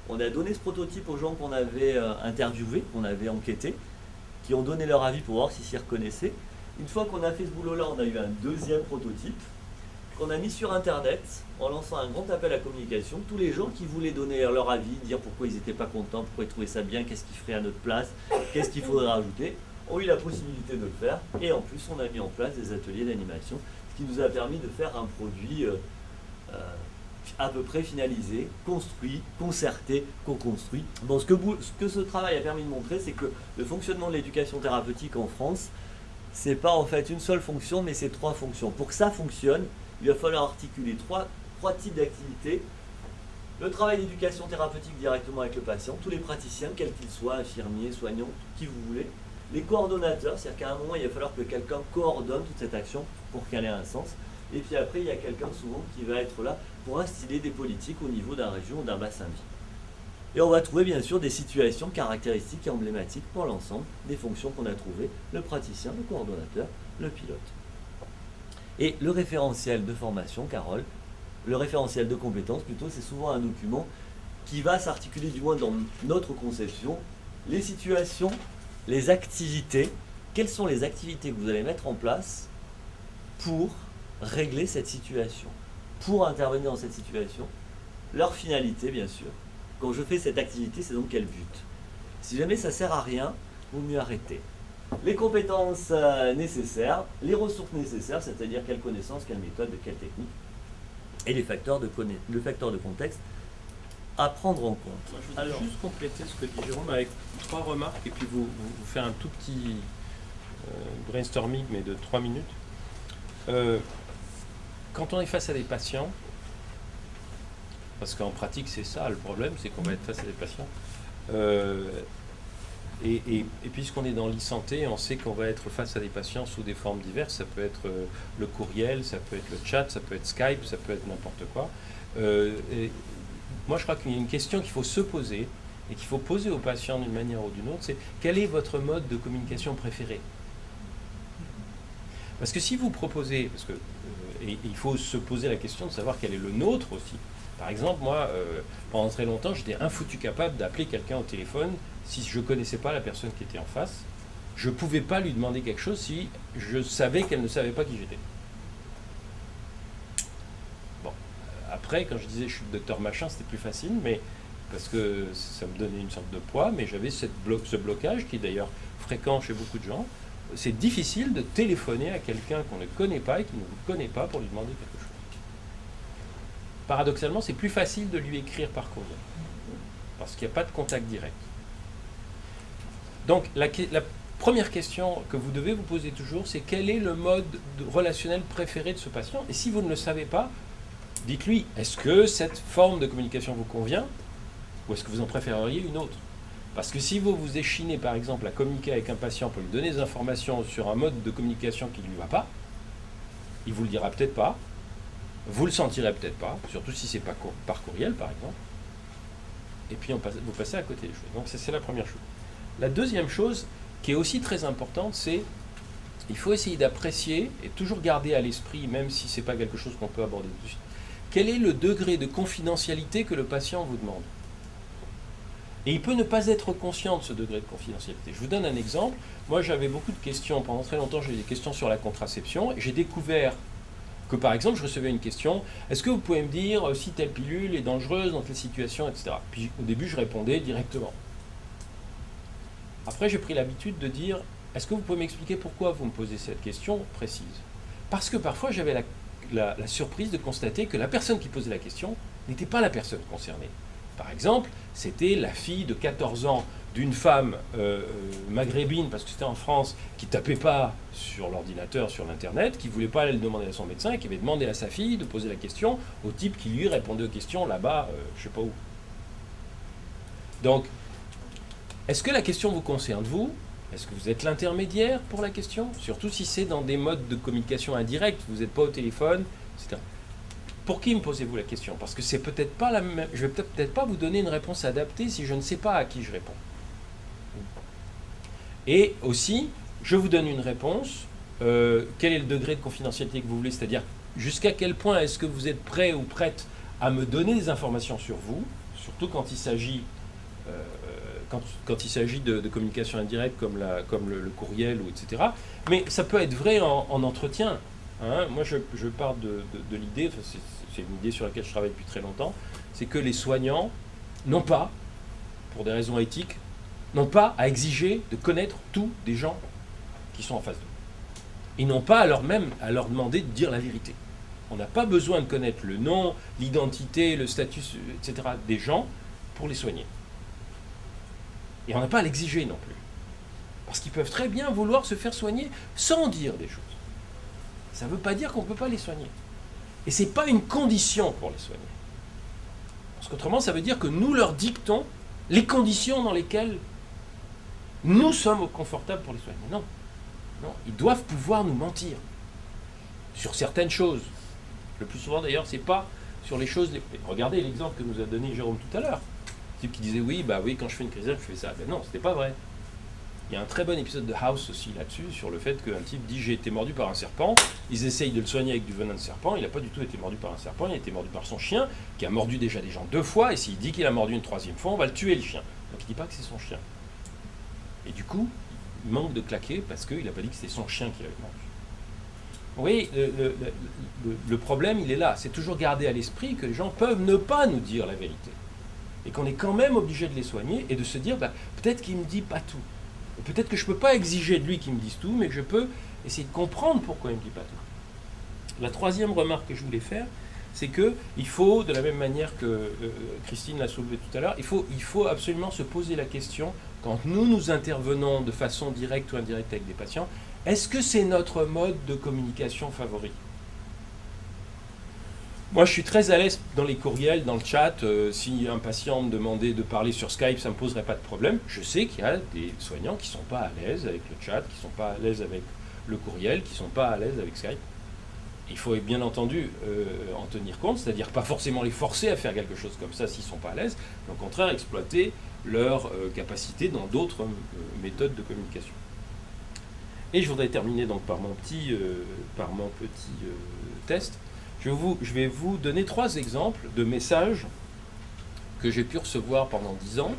on a donné ce prototype aux gens qu'on avait interviewés, qu'on avait enquêtés, qui ont donné leur avis pour voir s'ils s'y reconnaissaient. Une fois qu'on a fait ce boulot-là, on a eu un deuxième prototype qu'on a mis sur Internet en lançant un grand appel à communication. Tous les gens qui voulaient donner leur avis, dire pourquoi ils n'étaient pas contents, pourquoi ils trouvaient ça bien, qu'est-ce qu'ils feraient à notre place, qu'est-ce qu'il faudrait rajouter, ont eu la possibilité de le faire. Et en plus, on a mis en place des ateliers d'animation, ce qui nous a permis de faire un produit à peu près finalisé, construit, concerté, co-construit. Bon, ce que ce travail a permis de montrer, c'est que le fonctionnement de l'éducation thérapeutique en France, c'est pas en fait une seule fonction, mais c'est 3 fonctions. Pour que ça fonctionne, il va falloir articuler trois types d'activités. Le travail d'éducation thérapeutique directement avec le patient, tous les praticiens, quels qu'ils soient, infirmiers, soignants, qui vous voulez. Les coordonnateurs, c'est-à-dire qu'à un moment, il va falloir que quelqu'un coordonne toute cette action pour qu'elle ait un sens. Et puis après, il y a quelqu'un souvent qui va être là pour instiller des politiques au niveau d'un région ou d'un bassin de vie. Et on va trouver bien sûr des situations caractéristiques et emblématiques pour l'ensemble des fonctions qu'on a trouvées, le praticien, le coordonnateur, le pilote. Et le référentiel de formation, Carole, le référentiel de compétences plutôt, c'est souvent un document qui va s'articuler du moins dans notre conception, les situations, les activités, quelles sont les activités que vous allez mettre en place pour régler cette situation, pour intervenir dans cette situation, leur finalité bien sûr. Quand je fais cette activité, c'est donc quel but? Si jamais ça sert à rien, il vaut mieux arrêter. Les compétences nécessaires, les ressources nécessaires, c'est-à-dire quelle connaissance, quelle méthode, quelle technique, et les facteurs de contexte à prendre en compte. Moi, je voudrais juste compléter ce que dit Jérôme avec 3 remarques et puis vous faire un tout petit brainstorming, mais de 3 minutes. Quand on est face à des patients, parce qu'en pratique c'est ça le problème, c'est qu'on va être face à des patients, et puisqu'on est dans l'e-santé, on sait qu'on va être face à des patients sous des formes diverses, ça peut être le courriel, ça peut être le chat, ça peut être Skype, ça peut être n'importe quoi. Et moi je crois qu'il y a une question qu'il faut se poser, et qu'il faut poser aux patients d'une manière ou d'une autre, c'est quel est votre mode de communication préféré? Parce que si vous proposez, et il faut se poser la question de savoir quel est le nôtre aussi. Par exemple, moi, pendant très longtemps, j'étais infoutu capable d'appeler quelqu'un au téléphone si je ne connaissais pas la personne qui était en face. Je ne pouvais pas lui demander quelque chose si je savais qu'elle ne savait pas qui j'étais. Bon, après, quand je disais je suis le docteur machin, c'était plus facile, mais parce que ça me donnait une sorte de poids, mais j'avais ce blocage qui est d'ailleurs fréquent chez beaucoup de gens. C'est difficile de téléphoner à quelqu'un qu'on ne connaît pas et qui ne vous connaît pas pour lui demander quelque chose. Paradoxalement, c'est plus facile de lui écrire par courriel, parce qu'il n'y a pas de contact direct. Donc, la première question que vous devez vous poser toujours, c'est quel est le mode relationnel préféré de ce patient? Et si vous ne le savez pas, dites-lui, est-ce que cette forme de communication vous convient, ou est-ce que vous en préféreriez une autre? Parce que si vous vous échinez, par exemple, à communiquer avec un patient pour lui donner des informations sur un mode de communication qui ne lui va pas, il ne vous le dira peut-être pas, vous le sentirez peut-être pas, surtout si c'est pas par courriel, par exemple, et puis vous passez à côté des choses. Donc ça, c'est la première chose. La deuxième chose, qui est aussi très importante, c'est il faut essayer d'apprécier et toujours garder à l'esprit, même si ce n'est pas quelque chose qu'on peut aborder tout de suite, quel est le degré de confidentialité que le patient vous demande. Et il peut ne pas être conscient de ce degré de confidentialité. Je vous donne un exemple. Moi, j'avais beaucoup de questions. Pendant très longtemps, j'avais des questions sur la contraception. Et j'ai découvert que, par exemple, je recevais une question. Est-ce que vous pouvez me dire si telle pilule est dangereuse dans telle situation, etc. Puis, au début, je répondais directement. Après, j'ai pris l'habitude de dire, est-ce que vous pouvez m'expliquer pourquoi vous me posez cette question précise? Parce que parfois, j'avais la surprise de constater que la personne qui posait la question n'était pas la personne concernée. Par exemple, c'était la fille de 14 ans d'une femme maghrébine, parce que c'était en France, qui ne tapait pas sur l'ordinateur, sur l'Internet, qui ne voulait pas aller le demander à son médecin, et qui avait demandé à sa fille de poser la question au type qui lui répondait aux questions là-bas, je ne sais pas où. Donc, est-ce que la question vous concerne, vous? Est-ce que vous êtes l'intermédiaire pour la question? Surtout si c'est dans des modes de communication indirects, vous n'êtes pas au téléphone, etc. Pour qui me posez-vous la question? Parce que c'est peut-être pas la même. Je vais peut-être pas vous donner une réponse adaptée si je ne sais pas à qui je réponds. Et aussi, je vous donne une réponse. Quel est le degré de confidentialité que vous voulez? C'est-à-dire, jusqu'à quel point est-ce que vous êtes prêt ou prête à me donner des informations sur vous, surtout quand il s'agit quand il s'agit de communication indirecte comme le courriel, ou etc. Mais ça peut être vrai en entretien. Hein. Moi, je pars de l'idée, enfin, c'est une idée sur laquelle je travaille depuis très longtemps, c'est que les soignants n'ont pas, pour des raisons éthiques, n'ont pas à exiger de connaître tous des gens qui sont en face d'eux. Ils n'ont pas à leur demander de dire la vérité. On n'a pas besoin de connaître le nom, l'identité, le statut, etc. des gens pour les soigner. Et on n'a pas à l'exiger non plus. Parce qu'ils peuvent très bien vouloir se faire soigner sans dire des choses. Ça ne veut pas dire qu'on ne peut pas les soigner. Et ce n'est pas une condition pour les soigner. Parce qu'autrement, ça veut dire que nous leur dictons les conditions dans lesquelles nous sommes confortables pour les soigner. Non. Non, ils doivent pouvoir nous mentir sur certaines choses. Le plus souvent d'ailleurs, ce n'est pas sur les choses... Regardez l'exemple que nous a donné Jérôme tout à l'heure. Le type qui disait oui, quand je fais une crise, je fais ça. Ben non, c'était pas vrai. Il y a un très bon épisode de House aussi là-dessus, sur le fait qu'un type dit j'ai été mordu par un serpent, ils essayent de le soigner avec du venin de serpent, il n'a pas du tout été mordu par un serpent, il a été mordu par son chien, qui a mordu déjà des gens 2 fois, et s'il dit qu'il a mordu une 3e fois, on va le tuer le chien. Donc il ne dit pas que c'est son chien. Et du coup, il manque de claquer parce qu'il n'a pas dit que c'était son chien qui l'avait mordu. Vous voyez, le problème, il est là. C'est toujours garder à l'esprit que les gens peuvent ne pas nous dire la vérité. Et qu'on est quand même obligé de les soigner et de se dire, peut-être qu'il ne me dit pas tout. Peut-être que je ne peux pas exiger de lui qu'il me dise tout, mais que je peux essayer de comprendre pourquoi il ne me dit pas tout. La 3e remarque que je voulais faire, c'est qu'il faut, de la même manière que Christine l'a soulevé tout à l'heure, il faut absolument se poser la question, quand nous intervenons de façon directe ou indirecte avec des patients, est-ce que c'est notre mode de communication favori? Moi, je suis très à l'aise dans les courriels, dans le chat. Si un patient me demandait de parler sur Skype, ça ne me poserait pas de problème. Je sais qu'il y a des soignants qui ne sont pas à l'aise avec le chat, qui ne sont pas à l'aise avec le courriel, qui ne sont pas à l'aise avec Skype. Il faut bien entendu en tenir compte, c'est-à-dire pas forcément les forcer à faire quelque chose comme ça s'ils ne sont pas à l'aise, mais au contraire exploiter leur capacité dans d'autres méthodes de communication. Et je voudrais terminer donc par mon petit test. Je vais vous donner 3 exemples de messages que j'ai pu recevoir pendant 10 ans.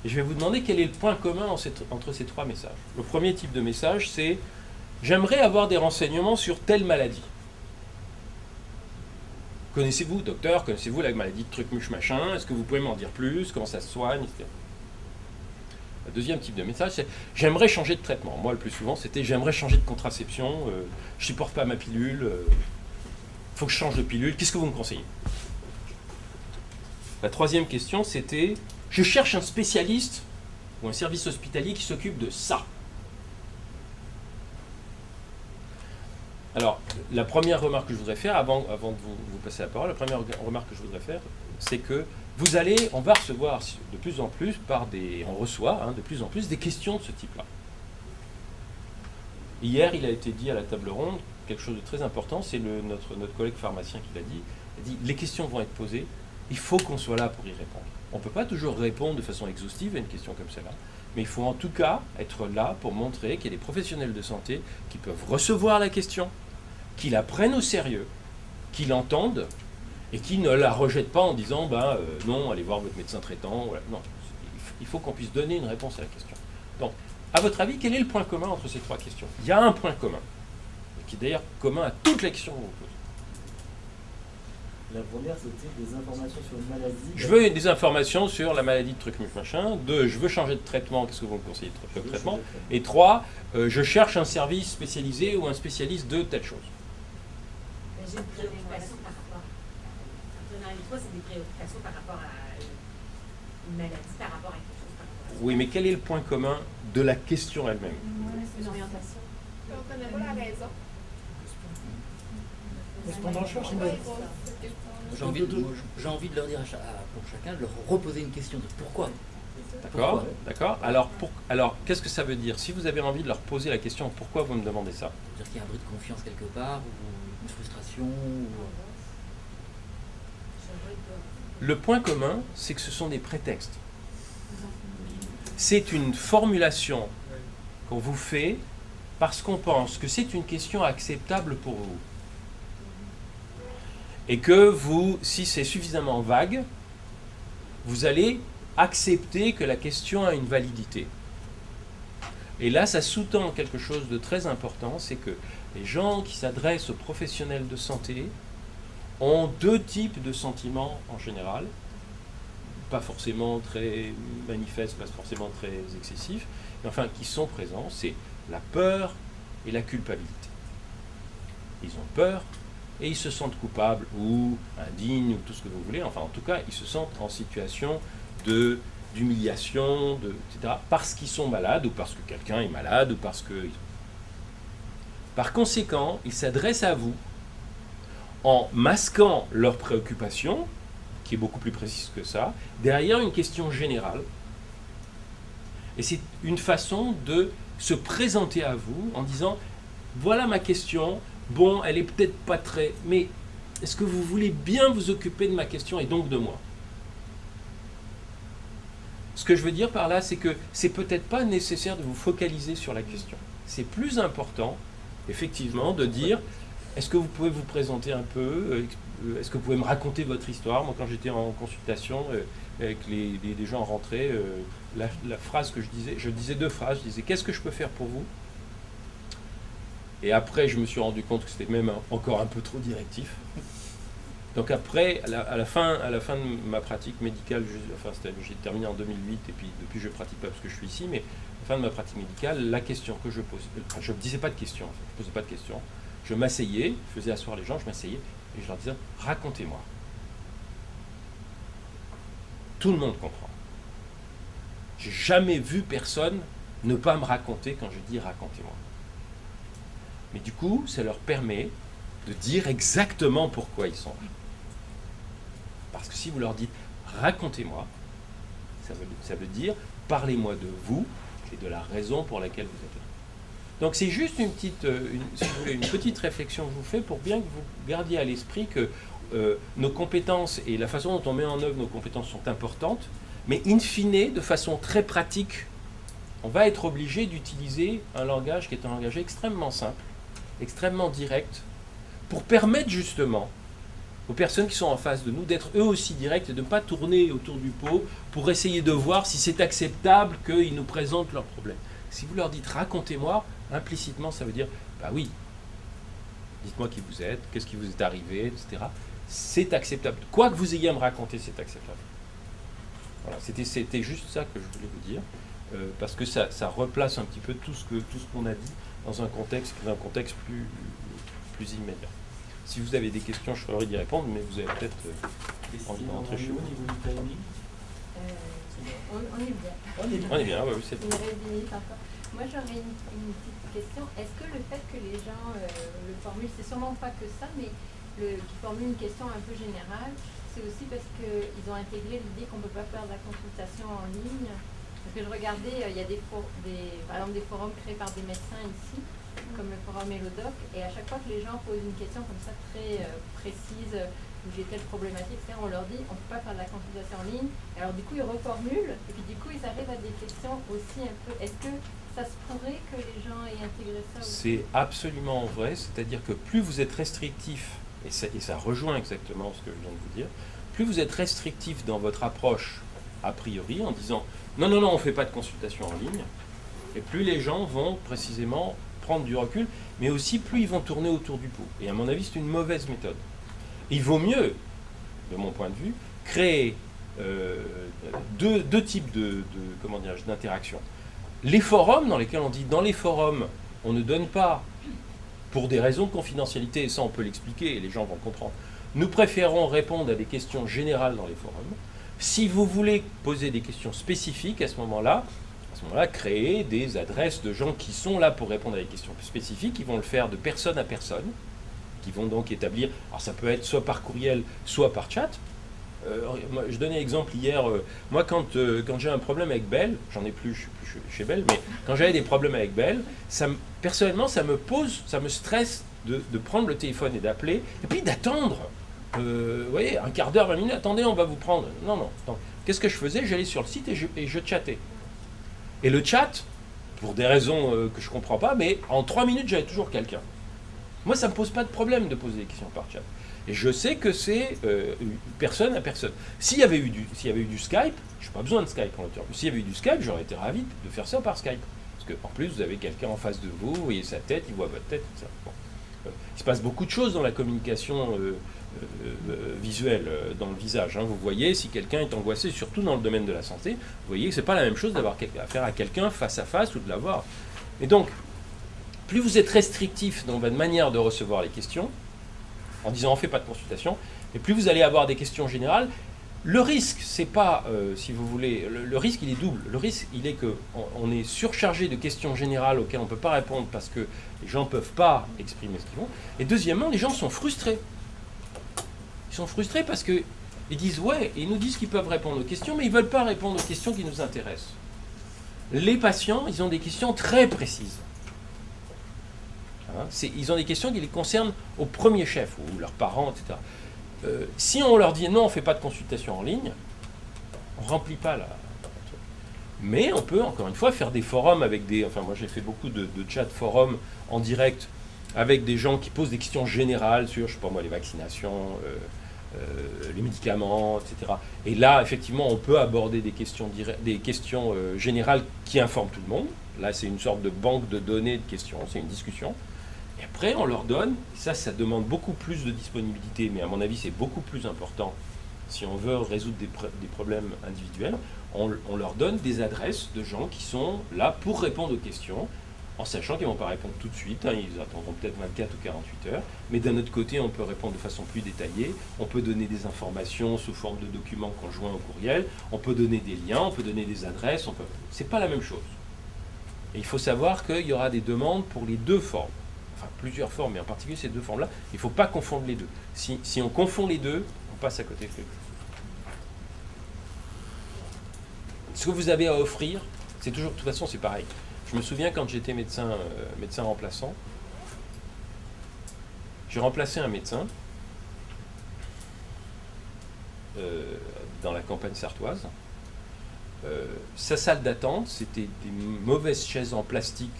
Et je vais vous demander quel est le point commun entre ces 3 messages. Le premier type de message, c'est « J'aimerais avoir des renseignements sur telle maladie. Connaissez-vous, docteur, connaissez-vous la maladie de truc-muche machin? Est-ce que vous pouvez m'en dire plus? Comment ça se soigne, etc. » Le deuxième type de message, c'est « J'aimerais changer de traitement. » Moi, le plus souvent, c'était « J'aimerais changer de contraception. Je ne supporte pas ma pilule. Il faut que je change de pilule. Qu'est-ce que vous me conseillez? » La 3e question, c'était « Je cherche un spécialiste ou un service hospitalier qui s'occupe de ça. » Alors, la première remarque que je voudrais faire, avant de vous passer la parole, la première remarque que je voudrais faire, c'est que on va recevoir de plus en plus on reçoit de plus en plus des questions de ce type-là. Hier, il a été dit à la table ronde quelque chose de très important, c'est notre collègue pharmacien qui l'a dit. Il a dit, les questions vont être posées, il faut qu'on soit là pour y répondre. On ne peut pas toujours répondre de façon exhaustive à une question comme celle-là, mais il faut en tout cas être là pour montrer qu'il y a des professionnels de santé qui peuvent recevoir la question, qui la prennent au sérieux, qui l'entendent, et qui ne la rejettent pas en disant non, allez voir votre médecin traitant. Voilà. Non, il faut qu'on puisse donner une réponse à la question. Donc, à votre avis, quel est le point commun entre ces trois questions? Il y a un point commun, qui est d'ailleurs commun à toutes les questions qu'on vous pose. La première, c'était des informations sur une maladie. Je veux des informations sur la maladie de truc machin. 2, je veux changer de traitement, qu'est-ce que vous me conseillez de traitement? Et 3, je cherche un service spécialisé ou un spécialiste de telle chose. J'ai une préoccupation par rapport. Dans les trois, c'est des préoccupations par rapport à une maladie, par rapport à quelque chose. Par rapport à... Oui, mais quel est le point commun de la question elle-même? C'est une orientation. On ne connaît pas la raison. J'ai envie de leur dire pour chacun, de leur reposer une question de pourquoi. D'accord, d'accord. Alors, qu'est-ce que ça veut dire? Si vous avez envie de leur poser la question pourquoi vous me demandez ça? C'est-à-dire qu'il y a un bris de confiance quelque part, ou une frustration, ou... Le point commun, c'est que ce sont des prétextes. C'est une formulation qu'on vous fait parce qu'on pense que c'est une question acceptable pour vous. Et que vous, si c'est suffisamment vague, vous allez accepter que la question a une validité. Et là, ça sous-tend quelque chose de très important, c'est que les gens qui s'adressent aux professionnels de santé ont 2 types de sentiments en général, pas forcément très manifestes, pas forcément très excessifs, mais enfin qui sont présents, c'est la peur et la culpabilité. Ils ont peur et ils se sentent coupables ou indignes ou tout ce que vous voulez, enfin en tout cas ils se sentent en situation d'humiliation, etc., parce qu'ils sont malades ou parce que quelqu'un est malade ou parce que... Par conséquent, ils s'adressent à vous en masquant leurs préoccupations, qui est beaucoup plus précise que ça, derrière une question générale. Et c'est une façon de se présenter à vous en disant « Voilà ma question, bon, elle est peut-être pas très... mais est-ce que vous voulez bien vous occuper de ma question et donc de moi ?» Ce que je veux dire par là, c'est que c'est peut-être pas nécessaire de vous focaliser sur la question. C'est plus important, effectivement, de dire « Est-ce que vous pouvez vous présenter un peu ? Est-ce que vous pouvez me raconter votre histoire ?» Moi, quand j'étais en consultation, avec les gens rentraient, la phrase que je disais 2 phrases. Je disais « Qu'est-ce que je peux faire pour vous ?» Et après, je me suis rendu compte que c'était même encore un peu trop directif. Donc après, à la fin de ma pratique médicale, j'ai terminé en 2008 et puis depuis je ne pratique pas parce que je suis ici, mais à la fin de ma pratique médicale, la question que je posais, je ne disais pas de questions, en fait, je ne posais pas de questions, je m'asseyais, je faisais asseoir les gens, je m'asseyais et je leur disais « Racontez-moi ». Tout le monde comprend. J'ai jamais vu personne ne pas me raconter quand je dis « racontez-moi ». Mais du coup, ça leur permet de dire exactement pourquoi ils sont là. Parce que si vous leur dites « racontez-moi », ça veut dire « parlez-moi de vous et de la raison pour laquelle vous êtes là ». Donc c'est juste si vous voulez, une petite réflexion que je vous fais pour bien que vous gardiez à l'esprit que nos compétences et la façon dont on met en œuvre nos compétences sont importantes, mais in fine, de façon très pratique, on va être obligé d'utiliser un langage qui est un langage extrêmement simple, extrêmement direct, pour permettre justement aux personnes qui sont en face de nous d'être eux aussi directs et de ne pas tourner autour du pot pour essayer de voir si c'est acceptable qu'ils nous présentent leurs problèmes. Si vous leur dites « racontez-moi », implicitement ça veut dire « bah oui, dites-moi qui vous êtes, qu'est-ce qui vous est arrivé, etc. » C'est acceptable. Quoi que vous ayez à me raconter, c'est acceptable. Voilà, c'était juste ça que je voulais vous dire, parce que ça replace un petit peu tout ce qu'on a dit dans un contexte plus immédiat. Si vous avez des questions, je ferai d'y répondre, mais vous avez peut-être envie de rentrer chez vous. Au niveau du timing, On est bien. On est bien, oui, c'est bon. Il reste 10 minutes encore. Moi, j'aurais une petite question. Est-ce que le fait que les gens le formulent, c'est sûrement pas que ça, mais qui formule une question un peu générale, c'est aussi parce qu'ils ont intégré l'idée qu'on ne peut pas faire de la consultation en ligne. Parce que je regardais, il y a par exemple des forums créés par des médecins ici, comme le forum Elodoc, et à chaque fois que les gens posent une question comme ça très précise, où j'ai telle problématique, etc., on leur dit on ne peut pas faire de la consultation en ligne. Et alors du coup ils reformulent, et puis du coup ils arrivent à des questions aussi un peu. Est-ce que ça se pourrait que les gens aient intégré ça aussi? C'est absolument vrai, c'est-à-dire que plus vous êtes restrictif, et ça rejoint exactement ce que je viens de vous dire, plus vous êtes restrictif dans votre approche a priori en disant non, on ne fait pas de consultation en ligne, et plus les gens vont précisément prendre du recul, mais aussi plus ils vont tourner autour du pot. Et à mon avis, c'est une mauvaise méthode. Il vaut mieux, de mon point de vue, créer deux types d'interaction. Les forums dans lesquels on dit dans les forums, on ne donne pas, pour des raisons de confidentialité, et ça on peut l'expliquer et les gens vont comprendre, nous préférons répondre à des questions générales dans les forums. Si vous voulez poser des questions spécifiques à ce moment-là, créer des adresses de gens qui sont là pour répondre à des questions spécifiques, ils vont le faire de personne à personne, qui vont donc établir, alors ça peut être soit par courriel, soit par chat. Je donnais l'exemple hier, moi quand j'ai un problème avec Bell, j'en ai plus, je suis plus chez Bell, mais quand j'avais des problèmes avec Bell, personnellement ça me stresse de prendre le téléphone et d'appeler, et puis d'attendre. Vous voyez, un quart d'heure, 20 minutes, attendez, on va vous prendre. Non. Qu'est-ce que je faisais? J'allais sur le site et je chattais. Et le chat, pour des raisons que je ne comprends pas, mais en 3 minutes, j'avais toujours quelqu'un. Moi, ça ne me pose pas de problème de poser des questions par chat. Et je sais que c'est personne à personne. S'il y avait eu du Skype, je n'ai pas besoin de Skype en l'occurrence. S'il y avait eu du Skype, j'aurais été ravi de faire ça par Skype. Parce qu'en plus, vous avez quelqu'un en face de vous, vous voyez sa tête, il voit votre tête, tout ça. Bon. Il se passe beaucoup de choses dans la communication visuelle, dans le visage. Vous voyez, si quelqu'un est angoissé, surtout dans le domaine de la santé, vous voyez que ce n'est pas la même chose d'avoir affaire à quelqu'un face à face ou de l'avoir. Et donc, plus vous êtes restrictif dans votre manière de recevoir les questions, en disant on ne fait pas de consultation, et plus vous allez avoir des questions générales. Le risque, c'est pas, si vous voulez, le risque il est double. Le risque il est qu'on est surchargé de questions générales auxquelles on ne peut pas répondre parce que les gens ne peuvent pas exprimer ce qu'ils vont. Et deuxièmement, les gens sont frustrés. Ils sont frustrés parce qu'ils disent ouais, ils nous disent qu'ils peuvent répondre aux questions, mais ils ne veulent pas répondre aux questions qui nous intéressent. Les patients, ils ont des questions très précises. Ils ont des questions qui les concernent au premier chef, ou leurs parents, etc. Si on leur dit non, on ne fait pas de consultation en ligne, on ne remplit pas la... Mais on peut, encore une fois, faire des forums avec des... Enfin, moi j'ai fait beaucoup de chat forums en direct avec des gens qui posent des questions générales sur, je ne sais pas moi, les vaccinations, les médicaments, etc. Et là, effectivement, on peut aborder des questions générales qui informent tout le monde. Là, c'est une sorte de banque de données de questions, c'est une discussion. Et après, on leur donne, ça demande beaucoup plus de disponibilité, mais à mon avis, c'est beaucoup plus important si on veut résoudre des problèmes individuels. On leur donne des adresses de gens qui sont là pour répondre aux questions, en sachant qu'ils ne vont pas répondre tout de suite, ils attendront peut-être 24 ou 48 heures, mais d'un autre côté, on peut répondre de façon plus détaillée, on peut donner des informations sous forme de documents qu'on joint au courriel, on peut donner des liens, on peut donner des adresses, c'est pas la même chose. Et il faut savoir qu'il y aura des demandes pour les deux formes. Enfin, plusieurs formes, mais en particulier ces deux formes-là, il ne faut pas confondre les deux. Si on confond les deux, on passe à côté de quelque chose. Ce que vous avez à offrir, c'est toujours, de toute façon, c'est pareil. Je me souviens quand j'étais médecin remplaçant, j'ai remplacé un médecin dans la campagne sartoise. Sa salle d'attente, c'était des mauvaises chaises en plastique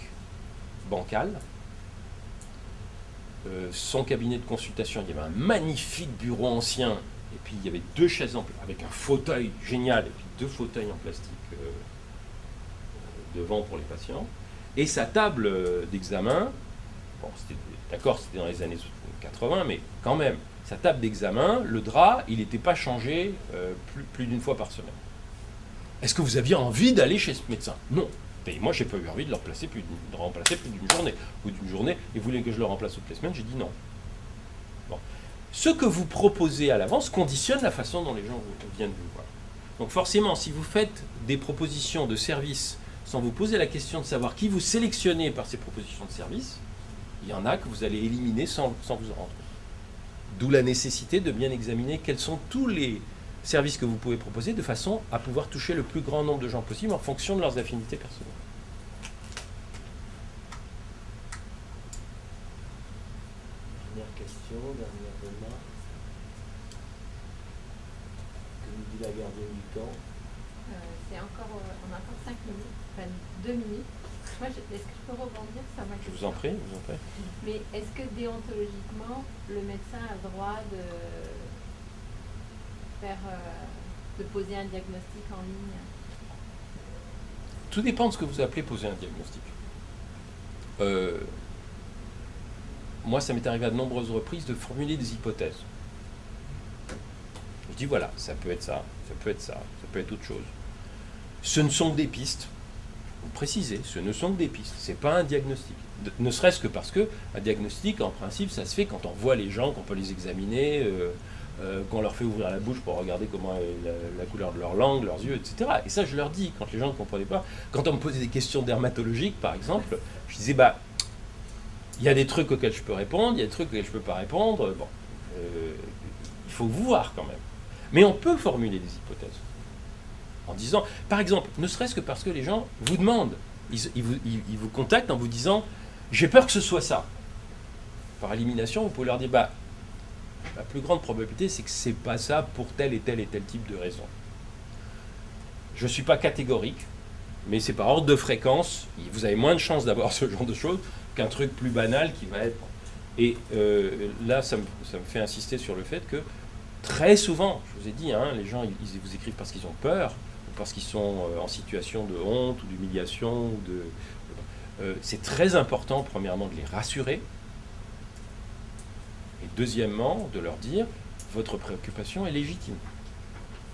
bancales. Son cabinet de consultation, il y avait un magnifique bureau ancien, et puis il y avait 2 chaises avec un fauteuil génial, et puis 2 fauteuils en plastique devant pour les patients. Et sa table d'examen, bon, d'accord, c'était dans les années 80, mais quand même, sa table d'examen, le drap, il n'était pas changé plus d'une fois par semaine. Est-ce que vous aviez envie d'aller chez ce médecin? Non. Et moi, j'ai pas eu envie de le remplacer plus d'une journée. Ou d'une journée, et vous voulez que je le remplace toutes les semaines? J'ai dit non. Bon. Ce que vous proposez à l'avance conditionne la façon dont les gens viennent vous voir. Donc forcément, si vous faites des propositions de services sans vous poser la question de savoir qui vous sélectionnez par ces propositions de services, il y en a que vous allez éliminer sans vous en rendre compte. D'où la nécessité de bien examiner quels sont tous les services que vous pouvez proposer de façon à pouvoir toucher le plus grand nombre de gens possible en fonction de leurs affinités personnelles. Dernière question, dernière remarque. Que nous dit la gardienne du temps? C'est encore, on a encore 5 minutes, enfin 2 minutes. Moi, est-ce que je peux rebondir sur ma question? Je vous en prie, je vous en prie. Mais est-ce que déontologiquement, le médecin a le droit de faire, de poser un diagnostic en ligne? Tout dépend de ce que vous appelez poser un diagnostic. Moi, ça m'est arrivé à de nombreuses reprises de formuler des hypothèses. Je dis voilà, ça peut être ça, ça peut être ça, ça peut être autre chose. Ce ne sont que des pistes. Vous précisez, ce ne sont que des pistes. Ce n'est pas un diagnostic. Ne serait-ce que parce que un diagnostic, en principe, ça se fait quand on voit les gens, qu'on peut les examiner, qu'on leur fait ouvrir la bouche pour regarder comment est la couleur de leur langue, leurs yeux, etc. Et ça, je leur dis, quand les gens ne comprenaient pas. Quand on me posait des questions dermatologiques, par exemple, je disais, bah, il y a des trucs auxquels je peux répondre, il y a des trucs auxquels je ne peux pas répondre. Bon, il faut voir quand même. Mais on peut formuler des hypothèses. En disant, par exemple, ne serait-ce que parce que les gens vous demandent, ils vous contactent en vous disant « j'ai peur que ce soit ça ». Par élimination, vous pouvez leur dire bah, « la plus grande probabilité, c'est que ce n'est pas ça pour tel et tel type de raison ». Je ne suis pas catégorique, mais c'est par ordre de fréquence. Vous avez moins de chances d'avoir ce genre de choses qu'un truc plus banal qui va être... Et là, ça me fait insister sur le fait que très souvent, je vous ai dit, hein, les gens ils vous écrivent parce qu'ils ont peur, parce qu'ils sont en situation de honte ou d'humiliation. C'est très important, premièrement, de les rassurer. Et deuxièmement, de leur dire, votre préoccupation est légitime.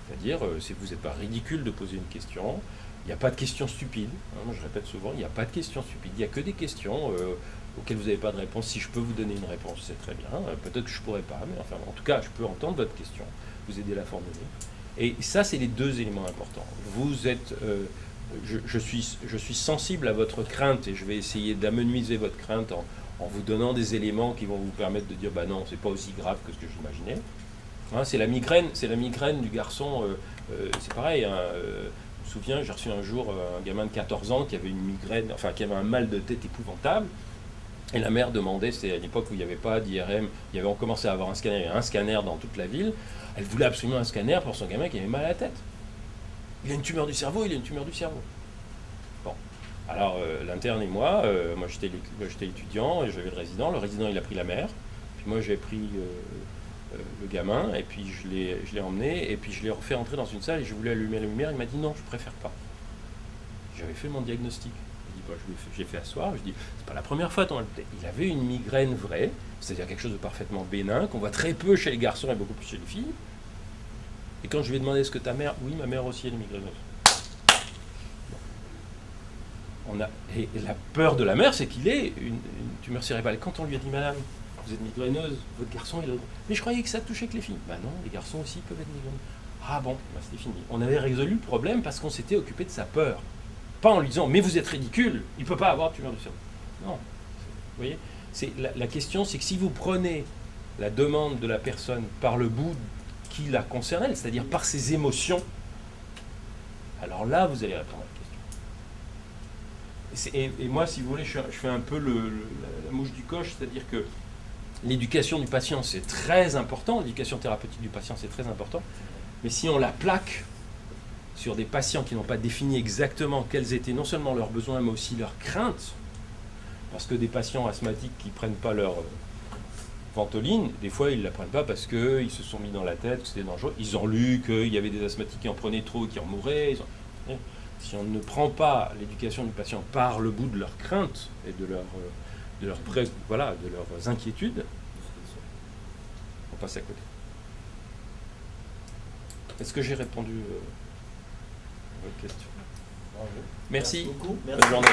C'est-à-dire, si vous n'êtes pas ridicule de poser une question, il n'y a pas de questions stupides. Hein, je répète souvent, il n'y a pas de questions stupides. Il n'y a que des questions auxquelles vous n'avez pas de réponse. Si je peux vous donner une réponse, c'est très bien. Peut-être que je ne pourrais pas, mais enfin, en tout cas, je peux entendre votre question, vous aider à la formuler. Et ça, c'est les deux éléments importants. Vous êtes, je suis sensible à votre crainte et je vais essayer d'amenuiser votre crainte en vous donnant des éléments qui vont vous permettre de dire bah non, c'est pas aussi grave que ce que j'imaginais. Hein, c'est la migraine du garçon. C'est pareil. Hein, je me souviens, j'ai reçu un jour un gamin de 14 ans qui avait une migraine, enfin qui avait un mal de tête épouvantable. Et la mère demandait, c'était à l'époque où il n'y avait pas d'IRM, on commençait à avoir un scanner, il y avait un scanner dans toute la ville. Elle voulait absolument un scanner pour son gamin qui avait mal à la tête. Il a une tumeur du cerveau, Bon, alors l'interne et moi j'étais étudiant et j'avais le résident il a pris la mère, puis moi j'ai pris le gamin et puis je l'ai emmené et puis je l'ai refait entrer dans une salle et je voulais allumer la lumière, il m'a dit non, je préfère pas. J'avais fait mon diagnostic. J'ai fait asseoir, je dis, c'est pas la première fois, il avait une migraine vraie, c'est-à-dire quelque chose de parfaitement bénin, qu'on voit très peu chez les garçons et beaucoup plus chez les filles. Et quand je lui ai demandé, est-ce que ta mère, oui, ma mère aussi, elle est migraineuse. Et la peur de la mère, c'est qu'il ait une tumeur cérébrale. Quand on lui a dit, madame, vous êtes migraineuse, votre garçon, il a... Mais je croyais que ça touchait que les filles. Ben non, les garçons aussi peuvent être migraineux. Ah bon, ben c'était fini. On avait résolu le problème parce qu'on s'était occupé de sa peur. Pas en lui disant, mais vous êtes ridicule, il ne peut pas avoir de tumeur du cerveau. Non. Vous voyez, la question, c'est que si vous prenez la demande de la personne par le bout qui la concerne, elle, c'est-à-dire par ses émotions, alors là, vous allez répondre à la question. Et moi, si vous voulez, je fais un peu la mouche du coche, c'est-à-dire que l'éducation du patient, c'est très important, l'éducation thérapeutique du patient, c'est très important, mais si on la plaque sur des patients qui n'ont pas défini exactement quels étaient non seulement leurs besoins, mais aussi leurs craintes, parce que des patients asthmatiques qui ne prennent pas leur Ventoline, des fois ils ne la prennent pas parce qu'ils se sont mis dans la tête que c'était dangereux, ils ont lu qu'il y avait des asthmatiques qui en prenaient trop et qui en mouraient. Si on ne prend pas l'éducation du patient par le bout de leurs craintes et de leurs inquiétudes, on passe à côté. Est-ce que j'ai répondu à votre question? Bravo. Merci. Merci beaucoup. Bonne journée.